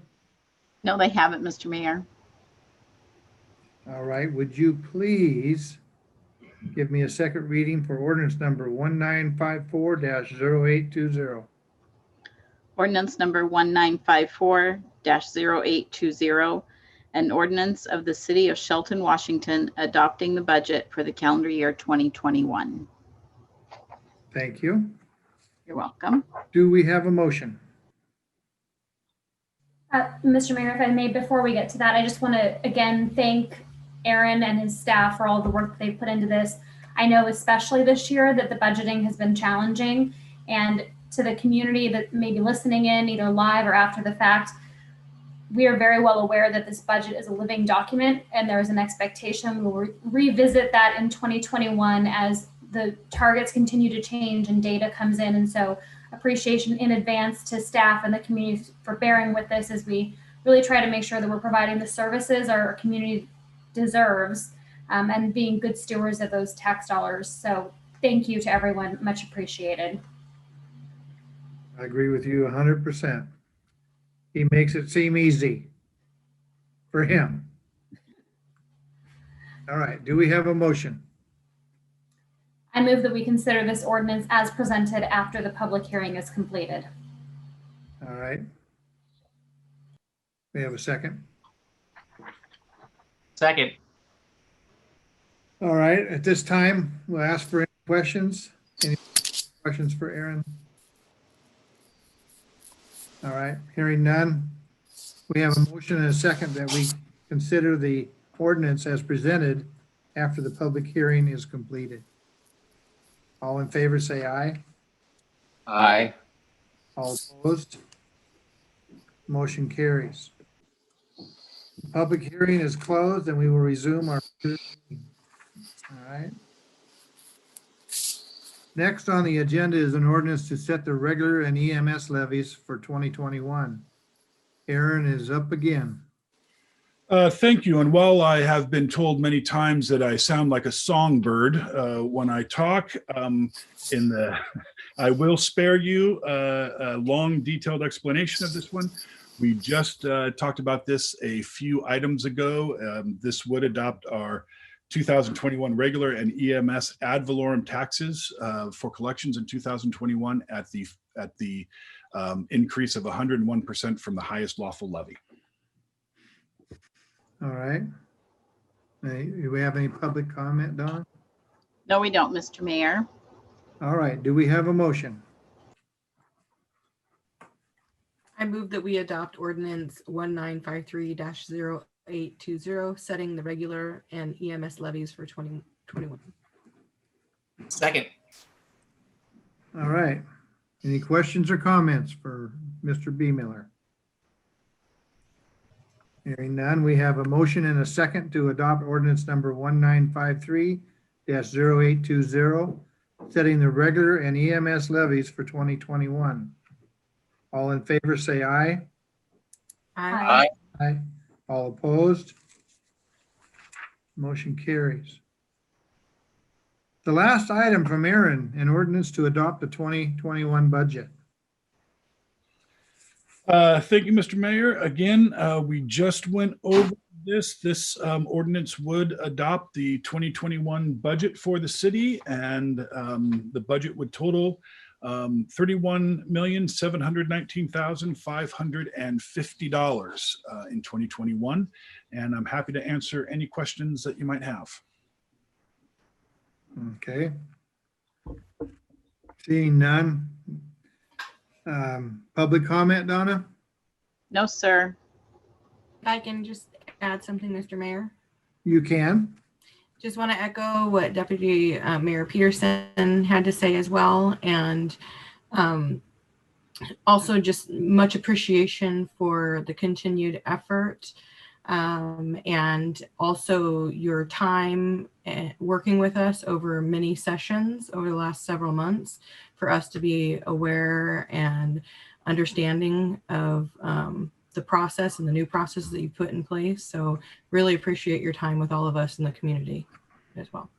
Speaker 4: No, they haven't, Mr. Mayor.
Speaker 1: All right, would you please give me a second reading for ordinance number 1954-0820?
Speaker 4: Ordinance number 1954-0820, an ordinance of the City of Shelton, Washington, adopting the budget for the calendar year 2021.
Speaker 1: Thank you.
Speaker 4: You're welcome.
Speaker 1: Do we have a motion?
Speaker 9: Mr. Mayor, if I may, before we get to that, I just want to again thank Aaron and his staff for all the work that they've put into this. I know especially this year that the budgeting has been challenging, and to the community that may be listening in either live or after the fact, we are very well aware that this budget is a living document, and there is an expectation we'll revisit that in 2021 as the targets continue to change and data comes in. And so appreciation in advance to staff and the community for bearing with this as we really try to make sure that we're providing the services our community deserves, and being good stewards of those tax dollars. So thank you to everyone, much appreciated.
Speaker 1: I agree with you 100%. He makes it seem easy for him. All right, do we have a motion?
Speaker 9: I move that we consider this ordinance as presented after the public hearing is completed.
Speaker 1: All right. We have a second.
Speaker 10: Second.
Speaker 1: All right, at this time, we'll ask for any questions. Any questions for Aaron? All right, hearing none. We have a motion and a second that we consider the ordinance as presented after the public hearing is completed. All in favor, say aye.
Speaker 5: Aye.
Speaker 1: All opposed? Motion carries. Public hearing is closed and we will resume our meeting. All right. Next on the agenda is an ordinance to set the regular and EMS levies for 2021. Aaron is up again.
Speaker 8: Thank you. And while I have been told many times that I sound like a songbird when I talk, I will spare you a long, detailed explanation of this one. We just talked about this a few items ago. This would adopt our 2021 regular and EMS ad valorem taxes for collections in 2021 at the increase of 101% from the highest lawful levy.
Speaker 1: All right. Do we have any public comment, Donna?
Speaker 4: No, we don't, Mr. Mayor.
Speaker 1: All right. Do we have a motion?
Speaker 2: I move that we adopt ordinance 1953-0820, setting the regular and EMS levies for 2021.
Speaker 10: Second.
Speaker 1: All right. Any questions or comments for Mr. B. Miller? Hearing none, we have a motion and a second to adopt ordinance number 1953-0820, setting the regular and EMS levies for 2021. All in favor, say aye.
Speaker 9: Aye.
Speaker 1: Aye. All opposed? Motion carries. The last item from Aaron, an ordinance to adopt the 2021 budget.
Speaker 8: Thank you, Mr. Mayor. Again, we just went over this. This ordinance would adopt the 2021 budget for the city, and the budget would total $31,719,550 in 2021. And I'm happy to answer any questions that you might have.
Speaker 1: Okay. Seeing none. Public comment, Donna?
Speaker 4: No, sir.
Speaker 2: I can just add something, Mr. Mayor.
Speaker 1: You can.
Speaker 2: Just want to echo what Deputy Mayor Peterson had to say as well. And also just much appreciation for the continued effort and also your time working with us over many sessions over the last several months for us to be aware and understanding of the process and the new processes that you put in place. So really appreciate your time with all of us in the community as well.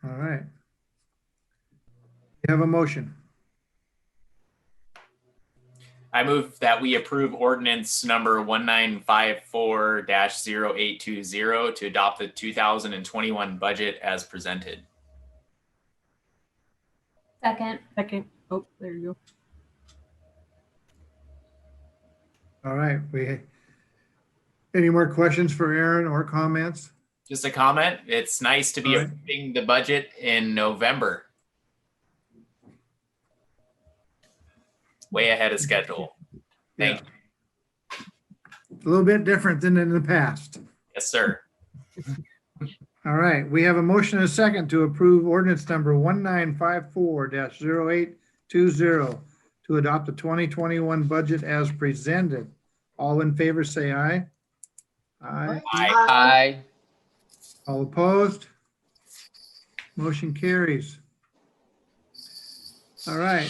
Speaker 1: All right. You have a motion.
Speaker 10: I move that we approve ordinance number 1954-0820 to adopt the 2021 budget as presented.
Speaker 9: Second.
Speaker 2: Second. Oh, there you go.
Speaker 1: All right. Any more questions for Aaron or comments?
Speaker 10: Just a comment. It's nice to be
Speaker 1: All right.
Speaker 10: approving the budget in November. Way ahead of schedule. Thank you.
Speaker 1: A little bit different than in the past.
Speaker 10: Yes, sir.
Speaker 1: All right. We have a motion and a second to approve ordinance number 1954-0820 to adopt the 2021 budget as presented. All in favor, say aye. Aye.
Speaker 5: Aye.
Speaker 1: All opposed? Motion carries. All right.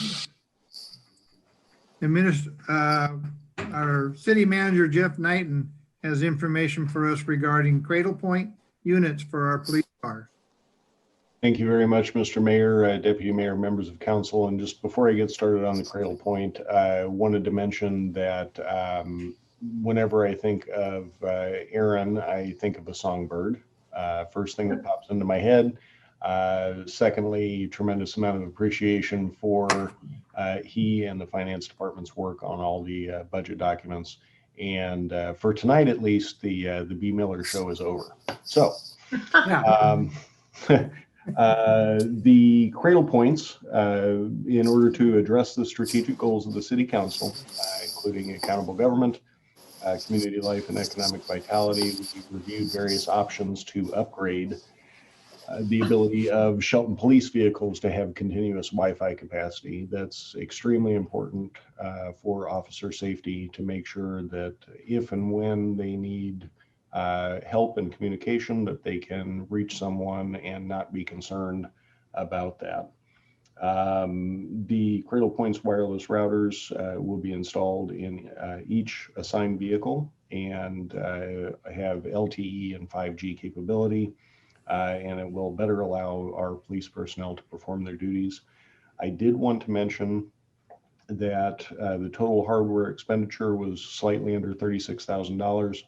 Speaker 1: Our city manager, Jeff Knighton, has information for us regarding Cradle Point units for our police cars.
Speaker 7: Thank you very much, Mr. Mayor, Deputy Mayor, members of council. And just before I get started on the Cradle Point, I wanted to mention that whenever I think of Aaron, I think of a songbird. First thing that pops into my head. Secondly, tremendous amount of appreciation for he and the finance department's work on all the budget documents. And for tonight, at least, the B. Miller show is over. So the Cradle Points, in order to address the strategic goals of the City Council, including accountable government, community life, and economic vitality, we reviewed various options to upgrade the ability of Shelton police vehicles to have continuous Wi-Fi capacity. That's extremely important for officer safety, to make sure that if and when they need help and communication, that they can reach someone and not be concerned about that. The Cradle Point's wireless routers will be installed in each assigned vehicle and have LTE and 5G capability, and it will better allow our police personnel to perform their duties. I did want to mention that the total hardware expenditure was slightly under $36,000,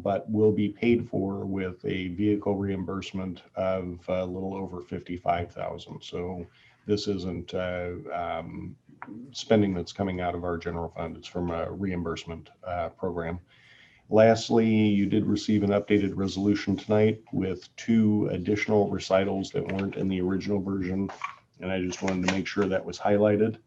Speaker 7: but will be paid for with a vehicle reimbursement of a little over $55,000. So this isn't spending that's coming out of our general fund. It's from a reimbursement program. Lastly, you did receive an updated resolution tonight with 2 additional recitals that weren't in the original version, and I just wanted to make sure that was highlighted.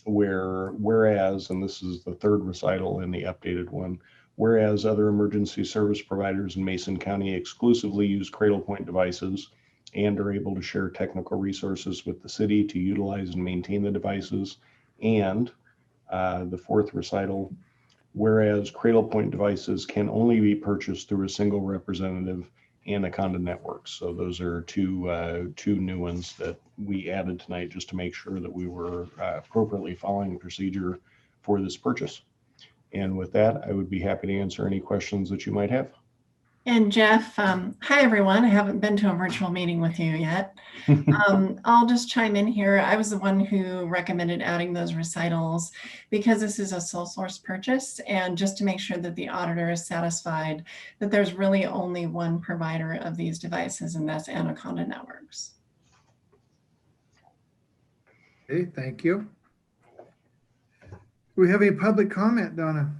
Speaker 7: Whereas, and this is the 3rd recital in the updated one, whereas other emergency service providers in Mason County exclusively use Cradle Point devices and are able to share technical resources with the city to utilize and maintain the devices. And the 4th recital, whereas Cradle Point devices can only be purchased through a single representative, Anaconda Networks. So those are two new ones that we added tonight just to make sure that we were appropriately following the procedure for this purchase. And with that, I would be happy to answer any questions that you might have.
Speaker 11: And Jeff, hi everyone. I haven't been to a virtual meeting with you yet. I'll just chime in here. I was the one who recommended adding those recitals because this is a sole source purchase, and just to make sure that the auditor is satisfied that there's really only one provider of these devices, and that's Anaconda Networks.
Speaker 1: Okay, thank you. Do we have any public comment, Donna?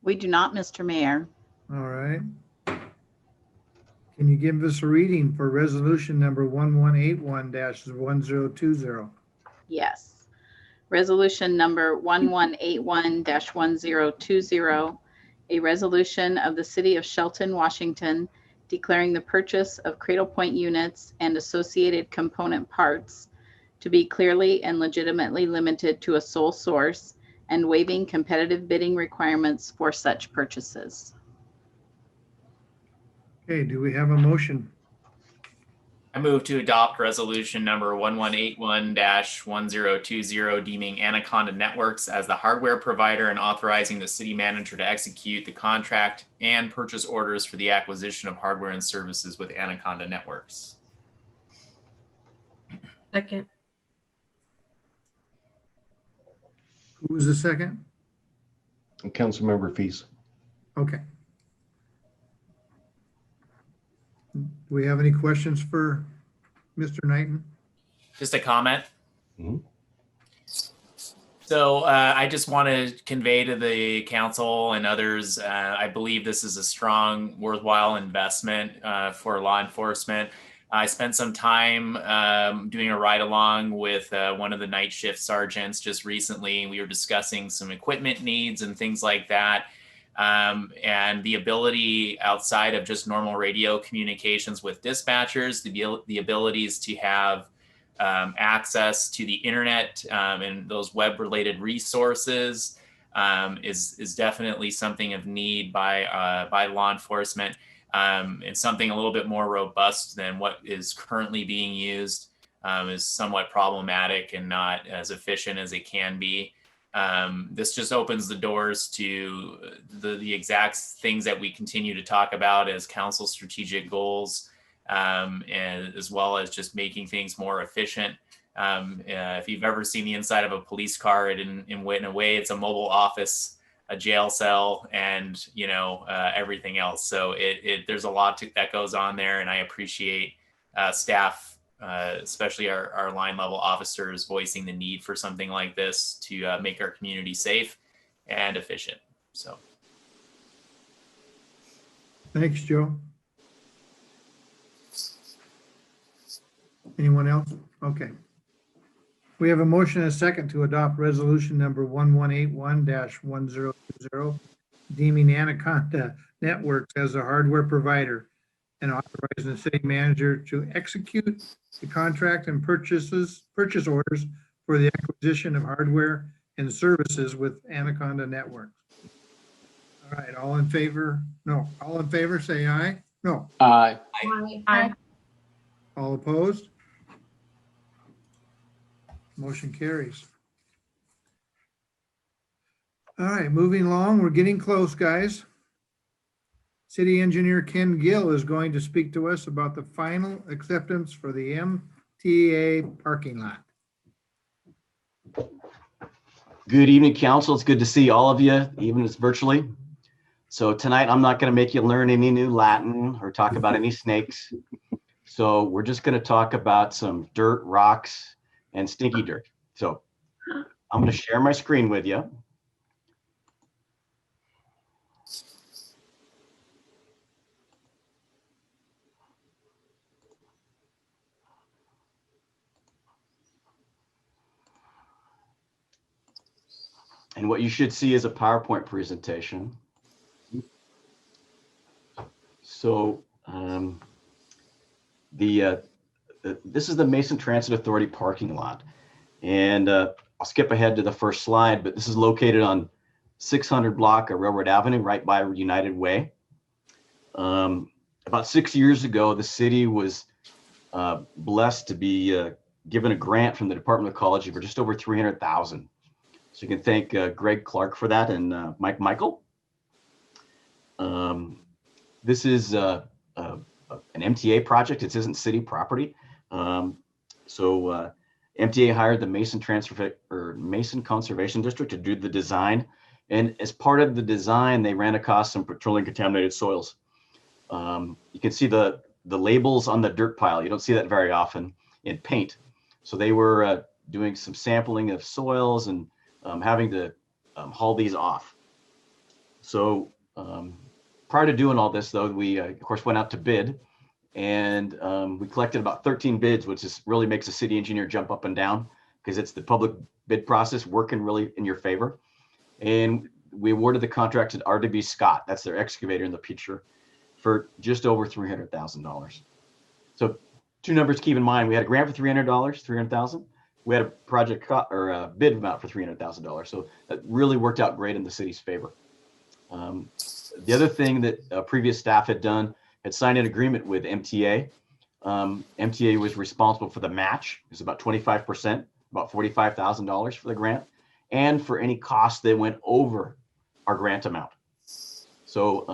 Speaker 4: We do not, Mr. Mayor.
Speaker 1: All right. Can you give us a reading for resolution number 1181-1020?
Speaker 4: Yes. Resolution number 1181-1020, a resolution of the City of Shelton, Washington, declaring the purchase of Cradle Point units and associated component parts to be clearly and legitimately limited to a sole source and waiving competitive bidding requirements for such purchases.
Speaker 1: Okay, do we have a motion?
Speaker 10: I move to adopt resolution number 1181-1020, deeming Anaconda Networks as the hardware provider and authorizing the city manager to execute the contract and purchase orders for the acquisition of hardware and services with Anaconda Networks.
Speaker 3: Second.
Speaker 1: Who was the second?
Speaker 7: Councilmember Fees.
Speaker 1: Okay. Do we have any questions for Mr. Knighton?
Speaker 10: Just a comment.
Speaker 7: Mhm.
Speaker 10: So I just want to convey to the council and others, I believe this is a strong, worthwhile investment for law enforcement. I spent some time doing a ride along with one of the night shift sergeants just recently. We were discussing some equipment needs and things like that. And the ability outside of just normal radio communications with dispatchers, the abilities to have access to the internet and those web related resources is definitely something of need by law enforcement. And something a little bit more robust than what is currently being used is somewhat problematic and not as efficient as it can be. This just opens the doors to the exact things that we continue to talk about as council strategic goals, and as well as just making things more efficient. If you've ever seen the inside of a police car, in a way, it's a mobile office, a jail cell, and everything else. So there's a lot that goes on there, and I appreciate staff. Especially our line level officers voicing the need for something like this to make our community safe and efficient. So.
Speaker 1: Thanks, Joe. Anyone else? Okay. We have a motion and a second to adopt resolution number 1181-1020, deeming Anaconda Networks as a hardware provider and authorizing the city manager to execute the contract and purchase orders for the acquisition of hardware and services with Anaconda Networks. All right, all in favor? No, all in favor, say aye. No.
Speaker 5: Aye.
Speaker 9: Aye.
Speaker 1: All opposed? Motion carries. All right, moving along, we're getting close, guys. City Engineer Ken Gill is going to speak to us about the final acceptance for the MTA parking lot.
Speaker 12: Good evening, council. It's good to see all of you, even if it's virtually. So tonight, I'm not going to make you learn any new Latin or talk about any snakes. So we're just going to talk about some dirt, rocks, and stinky dirt. So I'm going to share my screen with you. And what you should see is a PowerPoint presentation. So this is the Mason Transit Authority parking lot. And I'll skip ahead to the first slide, but this is located on 600 block of Railroad Avenue, right by United Way. About 6 years ago, the city was blessed to be given a grant from the Department of Ecology for just over $300,000. So you can thank Greg Clark for that and Mike Michael. This is an MTA project. It isn't city property. MTA hired the Mason Conservation District to do the design. And as part of the design, they ran across some petroleum contaminated soils. You can see the labels on the dirt pile. You don't see that very often in paint. So they were doing some sampling of soils and having to haul these off. So prior to doing all this, though, we of course went out to bid, and we collected about 13 bids, which really makes a city engineer jump up and down because it's the public bid process working really in your favor. And we awarded the contract to RWB Scott, that's their excavator in the picture, for just over $300,000. So two numbers to keep in mind: we had a grant for $300,000. We had a project or a bid amount for $300,000. So that really worked out great in the city's favor. The other thing that previous staff had done had signed an agreement with MTA. MTA was responsible for the match. It was about 25%, about $45,000 for the grant, and for any costs that went over our grant amount. So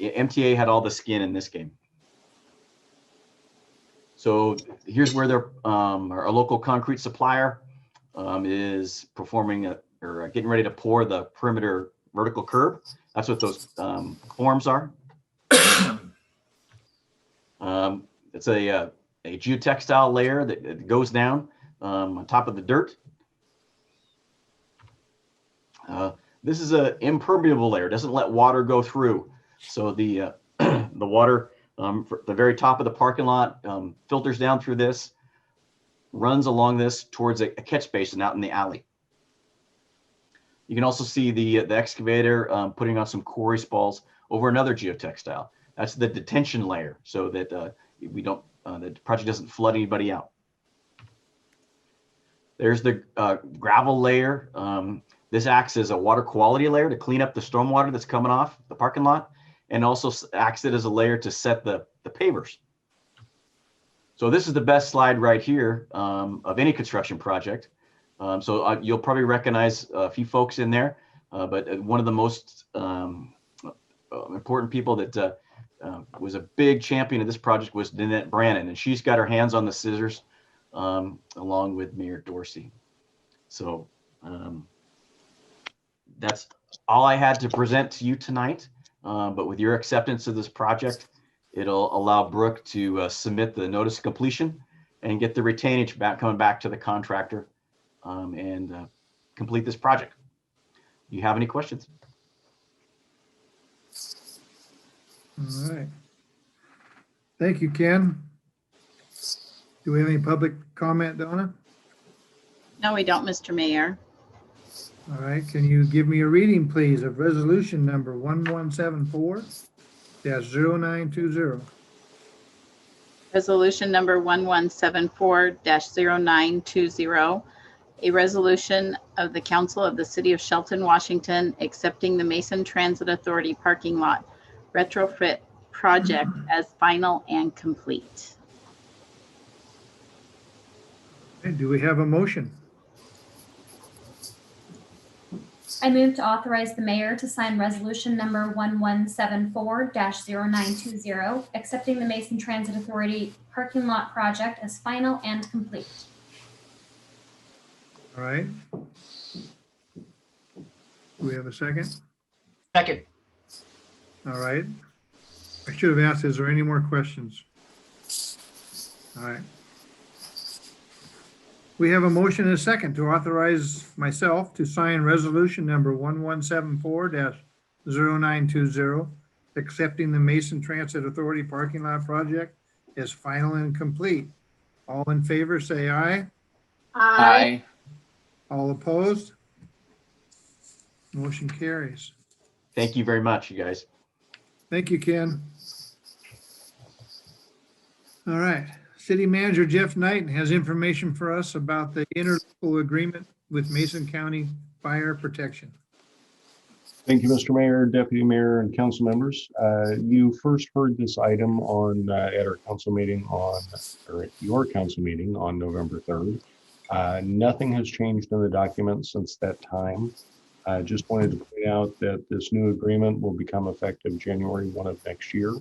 Speaker 12: MTA had all the skin in this game. So here's where our local concrete supplier is performing or getting ready to pour the perimeter vertical curb. That's what those forms are. It's a geotextile layer that goes down on top of the dirt. This is an impermeable layer, doesn't let water go through. So the water for the very top of the parking lot filters down through this, runs along this towards a catch basin out in the alley. You can also see the excavator putting on some quarry spalls over another geotextile. That's the detention layer, so that the project doesn't flood anybody out. There's the gravel layer. This acts as a water quality layer to clean up the stormwater that's coming off the parking lot, and also acts it as a layer to set the pavers. So this is the best slide right here of any construction project. So you'll probably recognize a few folks in there, but one of the most important people that was a big champion of this project was Nanette Brannon, and she's got her hands on the scissors along with Mayor Dorsey. So that's all I had to present to you tonight. But with your acceptance of this project, it'll allow Brooke to submit the notice of completion and get the retainage coming back to the contractor and complete this project. Do you have any questions?
Speaker 1: All right. Thank you, Ken. Do we have any public comment, Donna?
Speaker 4: No, we don't, Mr. Mayor.
Speaker 1: All right, can you give me a reading, please, of resolution number 1174-0920?
Speaker 4: Resolution number 1174-0920, a resolution of the Council of the City of Shelton, Washington, accepting the Mason Transit Authority parking lot retrofit project as final and complete.
Speaker 1: Do we have a motion?
Speaker 9: I move to authorize the mayor to sign resolution number 1174-0920, accepting the Mason Transit Authority parking lot project as final and complete.
Speaker 1: All right. Do we have a second?
Speaker 10: Second.
Speaker 1: All right. I should have asked, is there any more questions? All right. We have a motion and a second to authorize myself to sign resolution number 1174-0920, accepting the Mason Transit Authority parking lot project as final and complete. All in favor, say aye.
Speaker 6: Aye.
Speaker 1: All opposed? Motion carries.
Speaker 12: Thank you very much, you guys.
Speaker 1: Thank you, Ken. All right. City Manager Jeff Knighton has information for us about the interlocal agreement with Mason County Fire Protection.
Speaker 7: Thank you, Mr. Mayor, Deputy Mayor, and council members. You first heard this item on at our council meeting or at your council meeting on November 3rd. Nothing has changed in the document since that time. I just wanted to point out that this new agreement will become effective January 1 of next year.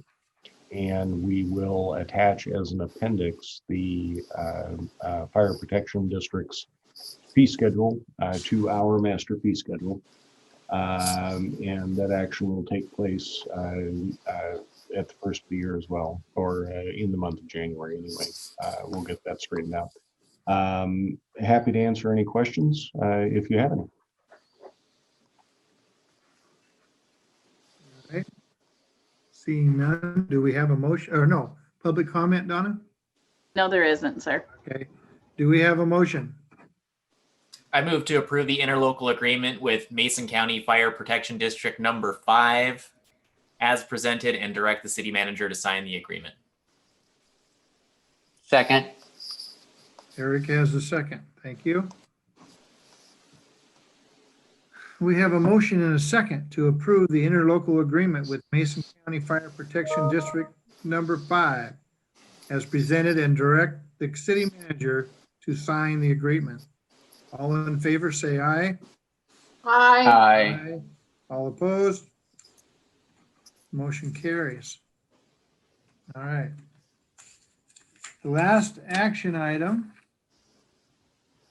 Speaker 7: And we will attach as an appendix the Fire Protection District's fee schedule to our master fee schedule. And that action will take place at the first of the year as well, or in the month of January anyway. We'll get that straightened out. Happy to answer any questions if you have any.
Speaker 1: Okay. Seeing none, do we have a motion or no? Public comment, Donna?
Speaker 4: No, there isn't, sir.
Speaker 1: Okay. Do we have a motion?
Speaker 10: I move to approve the interlocal agreement with Mason County Fire Protection District number 5 as presented and direct the city manager to sign the agreement.
Speaker 5: Second.
Speaker 1: Eric has the second. Thank you. We have a motion and a second to approve the interlocal agreement with Mason County Fire Protection District number 5 as presented and direct the city manager to sign the agreement. All in favor, say aye.
Speaker 6: Aye.
Speaker 5: Aye.
Speaker 1: All opposed? Motion carries. All right. The last action item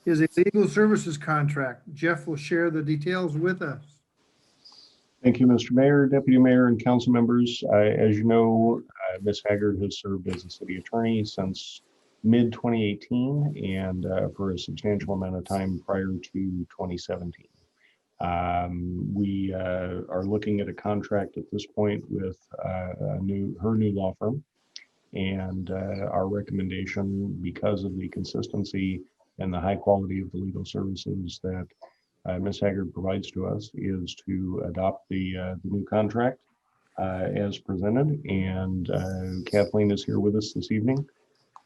Speaker 1: is a legal services contract. Jeff will share the details with us.
Speaker 7: Thank you, Mr. Mayor, Deputy Mayor, and council members. As you know, Ms. Haggard has served as a city attorney since mid-2018 and for a substantial amount of time prior to 2017. We are looking at a contract at this point with her new law firm, and our recommendation, because of the consistency and the high quality of the legal services that Ms. Haggard provides to us, is to adopt the new contract as presented. And Kathleen is here with us this evening.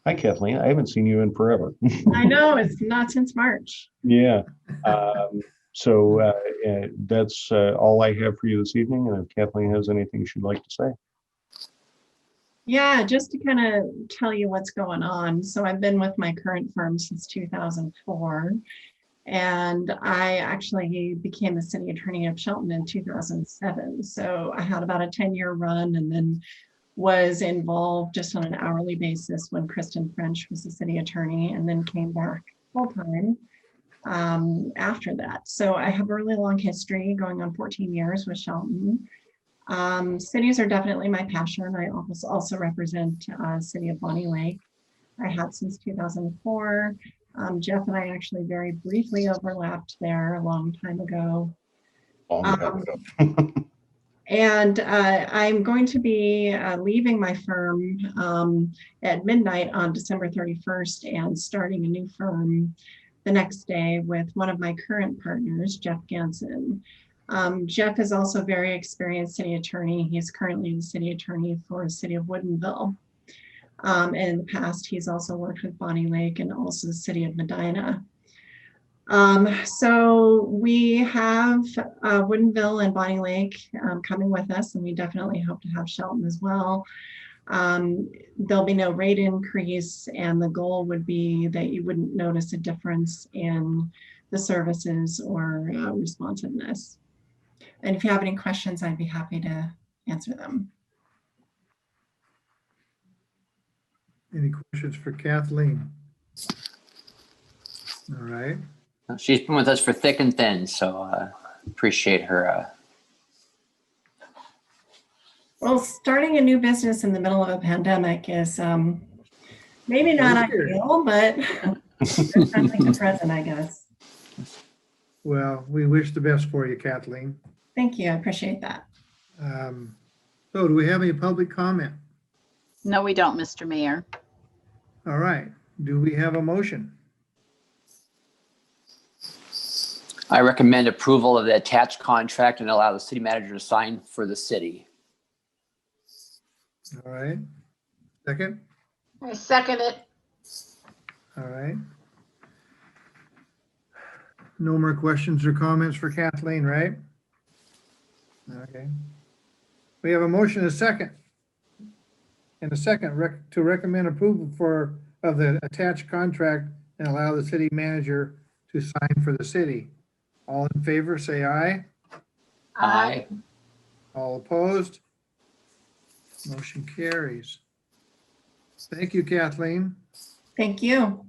Speaker 7: Hi, Kathleen. I haven't seen you in forever.
Speaker 11: I know, it's not since March.
Speaker 7: Yeah. So that's all I have for you this evening. And if Kathleen has anything she'd like to say.
Speaker 11: Yeah, just to kind of tell you what's going on. So I've been with my current firm since 2004. And I actually became the city attorney of Shelton in 2007. So I had about a 10-year run and then was involved just on an hourly basis when Kristen French was the city attorney, and then came back full-time after that. So I have a really long history, going on 14 years with Shelton. Cities are definitely my passion. I also represent city of Bonnie Lake. I have since 2004. Jeff and I actually very briefly overlapped there a long time ago. And I'm going to be leaving my firm at midnight on December 31st and starting a new firm the next day with one of my current partners, Jeff Ganson. Jeff is also a very experienced city attorney. He's currently the city attorney for the city of Woodinville. And in the past, he's also worked with Bonnie Lake and also the city of Medina. So we have Woodinville and Bonnie Lake coming with us, and we definitely hope to have Shelton as well. There'll be no rate increase, and the goal would be that you wouldn't notice a difference in the services or responsiveness. And if you have any questions, I'd be happy to answer them.
Speaker 1: Any questions for Kathleen? All right.
Speaker 5: She's been with us for thick and thin, so appreciate her.
Speaker 11: Well, starting a new business in the middle of a pandemic is maybe not
Speaker 1: Sure.
Speaker 11: ideal, but there's something to present, I guess.
Speaker 1: Well, we wish the best for you, Kathleen.
Speaker 11: Thank you. I appreciate that.
Speaker 1: So do we have any public comment?
Speaker 4: No, we don't, Mr. Mayor.
Speaker 1: All right. Do we have a motion?
Speaker 5: I recommend approval of the attached contract and allow the city manager to sign for the city.
Speaker 1: All right. Second?
Speaker 6: I second it.
Speaker 1: All right. No more questions or comments for Kathleen, right? Okay. We have a motion and a second. And a second to recommend approval of the attached contract and allow the city manager to sign for the city. All in favor, say aye.
Speaker 5: Aye.
Speaker 1: All opposed? Motion carries. Thank you, Kathleen.
Speaker 11: Thank you.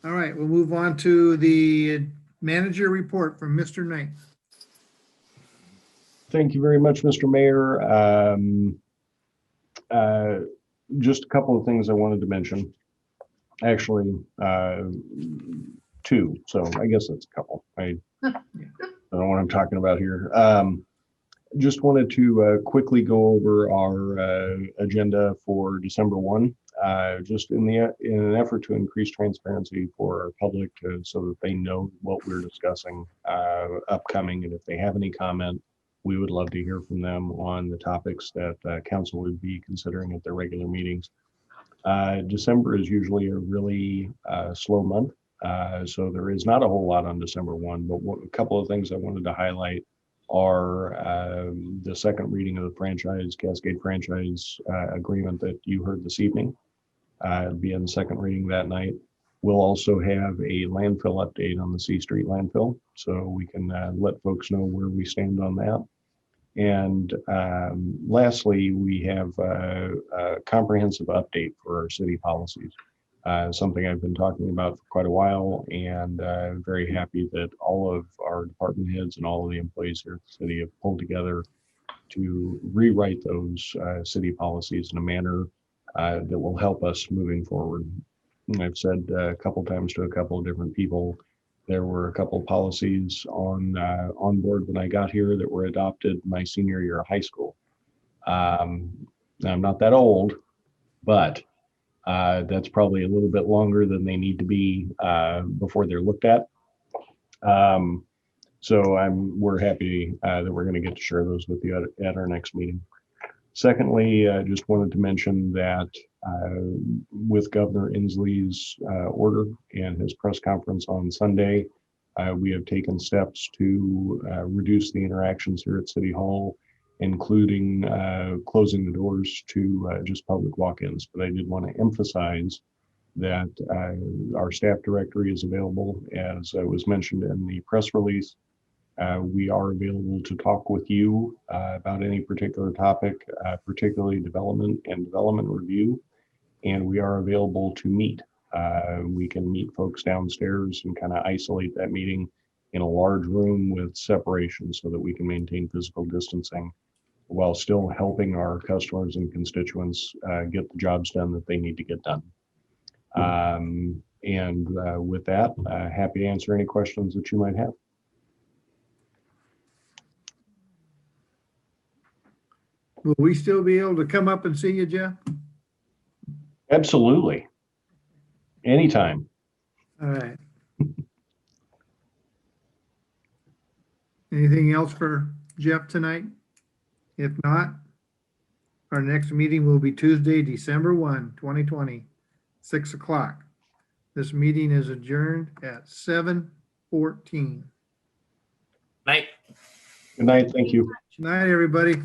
Speaker 1: All right, we'll move on to the manager report from Mr. Knight.
Speaker 7: Thank you very much, Mr. Mayor. Just a couple of things I wanted to mention. Actually, two, so I guess that's a couple. I don't know what I'm talking about here. Just wanted to quickly go over our agenda for December 1, just in an effort to increase transparency for our public so that they know what we're discussing upcoming, and if they have any comment, we would love to hear from them on the topics that council would be considering at their regular meetings. December is usually a really slow month, so there is not a whole lot on December 1, but a couple of things I wanted to highlight are the second reading of the Cascade franchise agreement that you heard this evening. It'll be in the second reading that night. We'll also have a landfill update on the C Street landfill, so we can let folks know where we stand on that. And lastly, we have a comprehensive update for our city policies. Something I've been talking about for quite a while, and very happy that all of our department heads and all of the employees here at the city have pulled together to rewrite those city policies in a manner that will help us moving forward. And I've said a couple times to a couple of different people, there were a couple of policies on board when I got here that were adopted my senior year of high school. I'm not that old, but that's probably a little bit longer than they need to be before they're looked at. So we're happy that we're going to get to share those with you at our next meeting. Secondly, I just wanted to mention that with Governor Inslee's order and his press conference on Sunday, we have taken steps to reduce the interactions here at City Hall, including closing the doors to just public walk-ins. But I did want to emphasize that our staff directory is available, as was mentioned in the press release. We are available to talk with you about any particular topic, particularly development and development review, and we are available to meet. We can meet folks downstairs and kind of isolate that meeting in a large room with separation so that we can maintain physical distancing while still helping our customers and constituents get the jobs done that they need to get done. With that, happy to answer any questions that you might have.
Speaker 1: Will we still be able to come up and see you, Jeff?
Speaker 7: Absolutely. Anytime.
Speaker 1: All right. Anything else for Jeff tonight? If not, our next meeting will be Tuesday, December 1, 2020, 6 o'clock. This meeting is adjourned at 7:14.
Speaker 10: Night.
Speaker 7: Good night. Thank you.
Speaker 1: Good night, everybody.